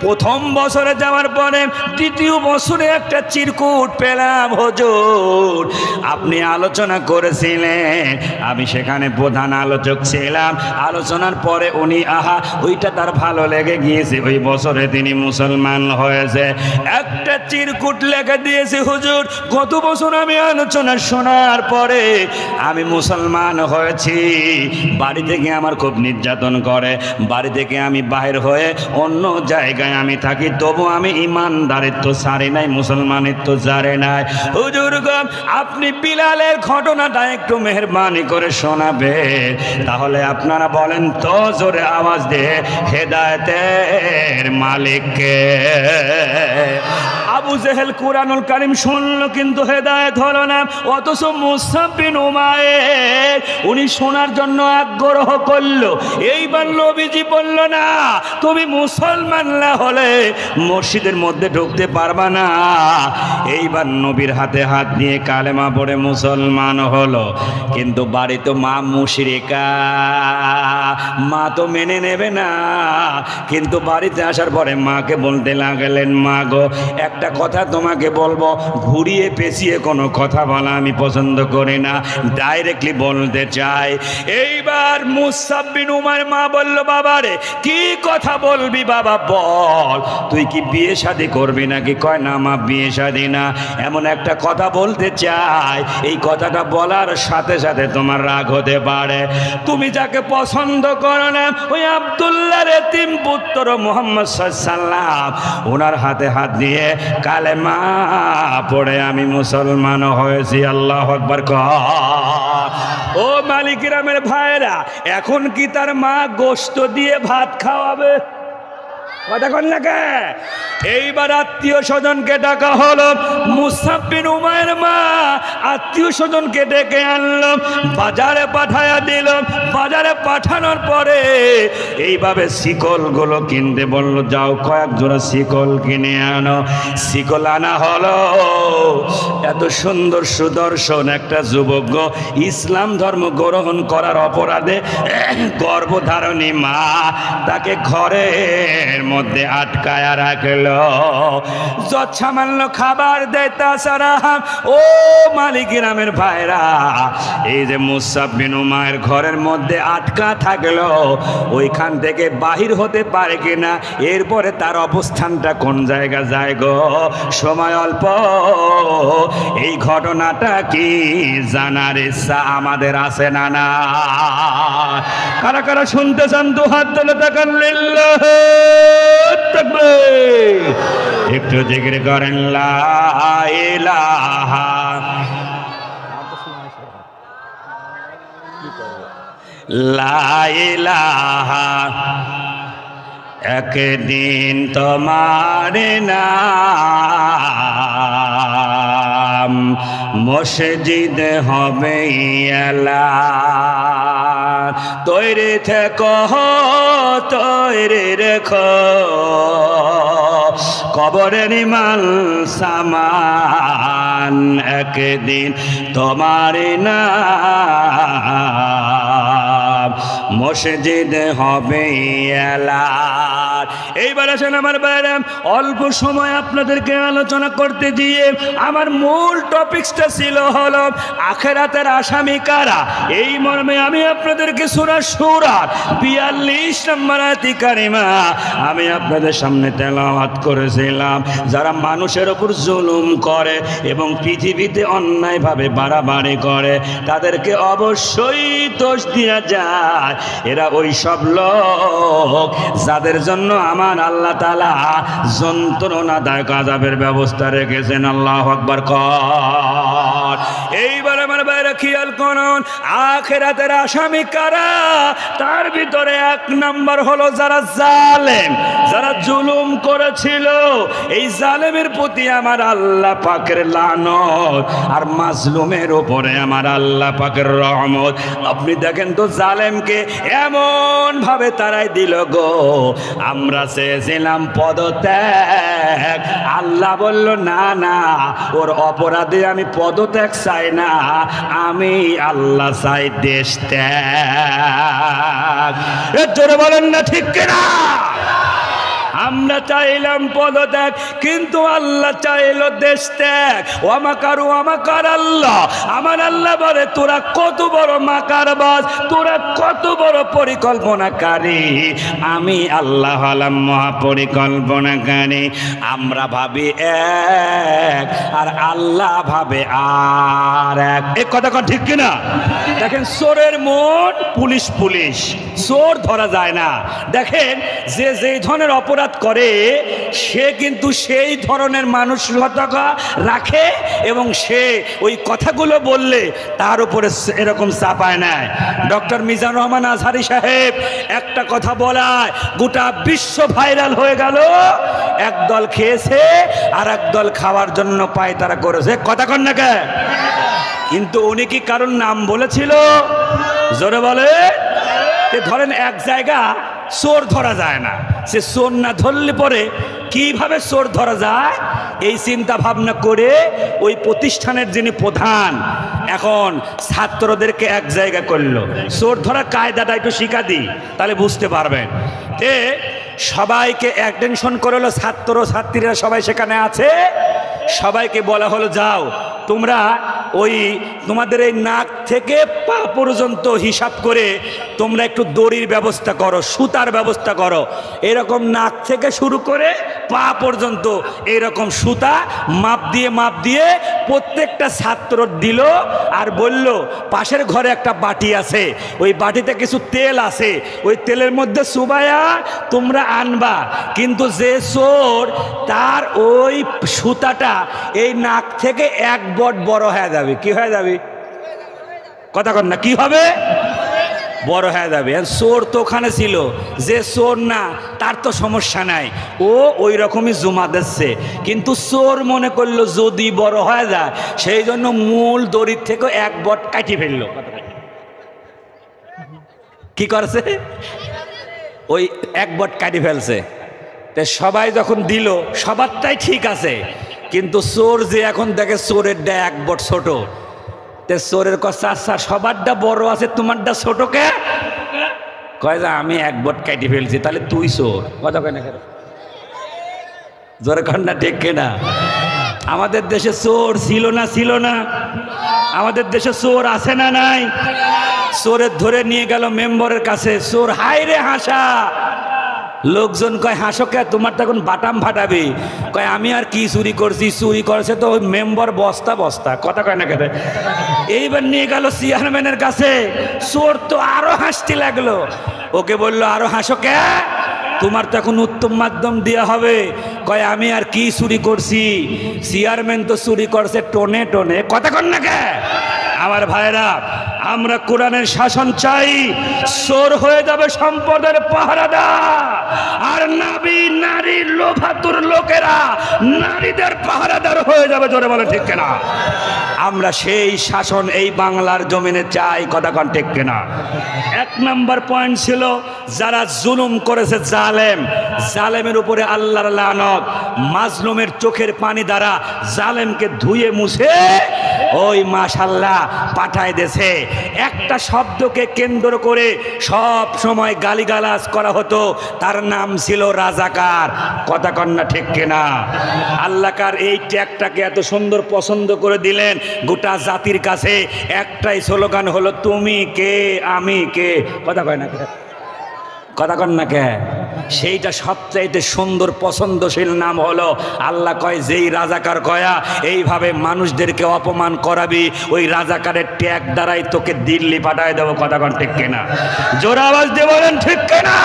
প্রথম বছরে যাওয়ার পরে দ্বিতীয় বছরে একটা চিরকুট পেলাম, হুজুর আপনি আলোচনা করেছিলেন, আমি সেখানে প্রধান আলোচক ছিলাম। আলোচনার পরে উনি ওইটা তার ভালো লেগে গিয়েছে, ওই বছরে তিনি মুসলমান হয়েছে। একটা চিরকুট লেখা দিয়েছে, হুজুর গত বছর আমি আলোচনা শোনার পরে আমি মুসলমান হয়েছি। বাড়ি থেকে আমার খুব নির্যাতন করে, বাড়ি থেকে আমি বাহির হয়ে অন্য জায়গায় আমি থাকি, তবু আমি ইমানদারিত্ব ছাড়ি নাই, মুসলমানিত্ব ছাড়ি নাই। হুজুর আপনি বিলালের ঘটনাটা একটু মেহেরবানি করে শোনাবে, তাহলে আপনারা বলেন তো জোরে আওয়াজ দিয়ে, হেদায়েতের মালিককে। আবু জেহেল কুরআনুল কারীম শুনলো কিন্তু হেদায়েত হলো না। অথচ মুসআব বিন উমাইর উনি শোনার জন্য আগ্রহ করলো। এইবার নবীজি বলল, না তুমি মুসলমান না হলে মসজিদের মধ্যে ঢুকতে পারবা না। এইবার নবীর হাতে হাত দিয়ে কালেমা পড়ে মুসলমান হলো। কিন্তু বাড়িতে মা মুশরিকা, মা তো মেনে নেবে না। কিন্তু বাড়িতে আসার পরে মাকে বলতে লাগলেন, মা গো একটা কথা তোমাকে বলবো, ঘুরিয়ে পেঁচিয়ে কোনো কথা বলা আমি পছন্দ করি না, ডাইরেক্টলি বলতে চাই। এইবার মুসআব বিন উমাইর মা বলল, বাবা রে কি কথা বলবি বাবা বল, তুই কি বিয়ে শাদী করবি নাকি? কয় না মা বিয়ে শাদী না, এমন একটা কথা বলতে চাই, এই কথাটা বলার সাথে সাথে তোমার রাগ হতে পারে। তুমি যাকে পছন্দ করো না ওই আব্দুল্লাহর এতিম পুত্র মুহাম্মদ সাল্লাল্লাহু ওনার হাতে হাত দিয়ে কালেমা পড়ে আমি মুসলমান হয়েছি। আল্লাহু আকবার। ও মালিকিরামের ভাইরা, এখন কি তার মা গোশত দিয়ে ভাত খাওয়াবে? কথা কোন লাগে? এইবার আত্মীয় স্বজনকে ডাকা হলো। মুসআব বিন উমাইর মা আত্মীয় স্বজনকে ডেকে আনলো, বাজারে পাঠায়া দিল। বাজারে পাঠানোর পরে এইভাবে শিকলগুলো কিনতে বলল, যাও কয়েক জোড়া শিকল কিনে আনো। শিকল আনা হলো। এত সুন্দর সুদর্শন একটা যুবক ইসলাম ধর্ম গ্রহণ করার অপরাধে গর্ভধারণী মা তাকে ঘরের মধ্যে আটকায়া রাখলো। যত সামান্য খাবার দেয় তাছাড়া। ও মালিকিরামের ভাইরা, এই যে মুসআব বিন উমাইর ঘরের মধ্যে আটকা থাকলো, ওইখান থেকে বাহির হতে পারে কিনা, এরপরে তার অবস্থানটা কোন জায়গা যায় গো? সময় অল্প, এই ঘটনাটা কি জানার ইচ্ছা আমাদের আছে না? না কারা কারা শুনতে চান দু হাত তুলে তাকান। লিল্লাহ তাকবীর। একটু জিকির করেন লা ইলাহা লা ইলাহা। একদিন তোমার নাম মসজিদ হবে এলান। তৈরি থেকো তৈরি রেখো কবরের মাল সামান, একদিন তোমার নাম মসজিদ হবে এলান। এইবার আসেন আমার বাইরে, অল্প সময় আপনাদেরকে আলোচনা করতে দিয়ে আমার মূল টপিকসটা ছিল হলো আখিরাতের আসামি কারা। এই মর্মে আমি আপনাদেরকে সূরা শূরা 42 নম্বর আয়াত কারিমা আমি আপনাদের সামনে তেলাওয়াত করেছিলাম। যারা মানুষের উপর জুলুম করে এবং পৃথিবীতে অন্যায়ভাবে বাড়াবাড়ি করে তাদেরকে অবশ্যই দোষ দেওয়া যায়। এরা ওই সব লোক যাদের জন্য আমার আল্লাহ তাআলা যন্ত্রণাদায়ক আযাবের ব্যবস্থা রেখেছেন। আল্লাহু আকবার। এইবার আমার ভাইরা খেয়াল করুন, আখিরাতের আসামি কারা? তার ভিতরে এক নাম্বার হলো যারা জালেম, যারা জুলুম করেছিল। এই জালেমের প্রতি আমার আল্লাহ পাকের লানত, আর মাজলুমের উপরে আমার আল্লাহ পাকের রহমত। আপনি দেখেন তো জালেমকে এমন ভাবে তারাই দিল গো। আমরা চেয়েছিলাম পদত্যাগ, আল্লাহ বলল না না, ওর অপরাধে আমি পদত্যাগ চাই না, আমি আল্লাহ চাই দেশ ত্যাগ। জোরে বলেন না ঠিক কিনা? আমরা চাইলাম পদত্যাগ, কিন্তু আল্লাহ চাইল দেশ ত্যাগ। ওয়ামাকারু ওয়ামাকার আল্লাহ। আমার আল্লাহ বলে তোরা কত বড় মাকারবাজ, তোরা কত বড় পরিকল্পনাকারী। আমি আল্লাহ হলাম মহাপরিকল্পনাকারী। আমরা ভাবি এক আর আল্লাহ ভাবে আর এক। এই কথা ঠিক কিনা? দেখেন চোরের মন পুলিশ পুলিশ, চোর ধরা যায় না। দেখেন যে যেই ধরনের অপরাধ করে সে কিন্তু সেই ধরনের মানসিকতা রাখে এবং সে ওই কথাগুলো বললে তার উপরে এরকম চাপায় নেয়। ডক্টর মিজানুর রহমান আজহারী সাহেব একটা কথা বলায় গোটা বিশ্ব ভাইরাল হয়ে গেল। একদল খেয়েছে আর একদল খাওয়ার জন্য পায়তারা করেছে, কথা কন না কে? কিন্তু উনি কি কারণ নাম বলেছিল? জোরে বলে। ধরেন এক জায়গা চোর ধরা যায় না, সে চোর না ধরলে পরে কিভাবে চোর ধরা যায় এই চিন্তা ভাবনা করে ওই প্রতিষ্ঠানের যিনি প্রধান এখন ছাত্রদেরকে এক জায়গা করলো। চোর ধরার কায়দাটা একটু শিখা দিই তাহলে বুঝতে পারবেন। তে সবাইকে অ্যাটেনশন করলো, ছাত্র ছাত্রীরা সবাই সেখানে আছে। সবাইকে বলা হলো যাও তোমরা ওই তোমাদের এই নাক থেকে পা পর্যন্ত হিসাব করে তোমরা একটু দড়ির ব্যবস্থা করো, সুতার ব্যবস্থা করো। এরকম নাক থেকে শুরু করে পা পর্যন্ত এরকম সুতা মাপ দিয়ে প্রত্যেকটা ছাত্র দিল আর বলল পাশের ঘরে একটা বাটি আছে, ওই বাটিতে কিছু তেল আছে, ওই তেলের মধ্যে চুবায়া তোমরা আনবা। কিন্তু যে চোর তার ওই সুতাটা এই নাক থেকে এক বট বড় হয়ে যাবে। কি হয়ে যাবে? কথা কন না, কি হবে? বড় হয়ে যাবে। চোর তো ওখানে ছিল, যে চোর না তার তো সমস্যা নাই, ও ওই রকমই জমা দিচ্ছে। কিন্তু চোর মনে করলো যদি বড় হয়ে যায়, সেই জন্য মূল দড়ির থেকে এক বট কাটি ফেললো। কি করছে? ওই এক বট কাটি ফেলছে। সবাই যখন দিল সবারটাই ঠিক আছে, কিন্তু চোর যে এখন দেখে চোরের ডা এক বট ছোট, চোরের কথা সবারটা বড় আছে তোমারটা ছোট কে? কয় যে আমি এক বট কাটি ফেলছি, তাহলে তুই চোর। কথা কয় না কেন? জোরে কন্যা ঠিক কিনা? আমাদের দেশে চোর ছিল না? আমাদের দেশে চোর আছে না নাই? চোরের ধরে নিয়ে গেল মেম্বরের কাছে, চোর হাই রে হাসা। লোকজন কয় হাসো কে? তোমার তখন বাটাম ফাটাবে। কয় আমি আর কি চুরি করছি? চুরি করেছে তো ওই মেম্বার বস্তা বস্তা। কথা কয় না কেন? এইবার নিয়ে গেল চেয়ারম্যানের কাছে, চোর তো আরো হাসতে লাগলো। ওকে বললো আরো হাসো কে? তোমার তো এখন উত্তম মাধ্যম দেওয়া হবে। কয় আমি আর কি চুরি করছি? চেয়ারম্যান তো চুরি করছে টোনে টোনে। কথা কন না কে? আমার ভাইরা, আমরা কোরআনের শাসন চাই। চোর হয়ে যাবে সম্পদের পাহারাদার, আর নারী নারীর লোভাতুর লোকেরা নারীদের পাহারাদার হয়ে যাবে। জোরে বলে ঠিক কিনা? আমরা সেই শাসন এই বাংলার জমিনে চাই। কথা কন ঠিক কিনা? এক নাম্বার পয়েন্ট ছিল যারা জুলুম করেছে, জালেমের উপরে আল্লাহর লানত। মাজলুমের চোখের পানি দ্বারা জালেমকে ধুয়ে মুছে ওই মাশাআল্লাহ পাঠায় দেশে। একটা শব্দকে কেন্দ্র করে সব সময় গালিগালাজ করা হতো, তার নাম ছিল রাজাকার। কথা কন না ঠিক কিনা? আল্লাহকার এই ট্যাগটাকে এত সুন্দর পছন্দ করে দিলেন, গোটা জাতির কাছে একটাই স্লোগান হলো তুমি কে আমি কে। কথা কয় না কে? কথা কন না কে? সেইটা সবচাইতে সুন্দর পছন্দশীল নাম হলো আল্লাহ কয় যেই রাজাকার কয়া এইভাবে মানুষদেরকে অপমান করাবি, ওই রাজাকারের ট্যাগ দ্বারাই তোকে দিল্লি পাঠায় দেবো। কথা কন ঠিক কিনা? জোরে আওয়াজ দিয়ে বলেন ঠিক কিনা?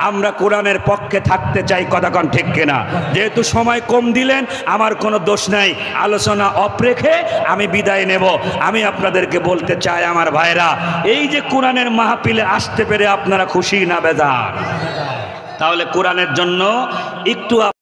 আমরা কোরআনের পক্ষে থাকতে চাই। কথা কন ঠিক কিনা? যেহেতু সময় কম দিলেন, আমার কোনো দোষ নাই, আলোচনা অফ রেখে আমি বিদায় নেব। আমি আপনাদেরকে বলতে চাই আমার ভাইরা, এই যে কোরআনের মাহফিলে আসতে পেরে আপনারা খুশি না বেজার? তাহলে কোরআনের জন্য একটু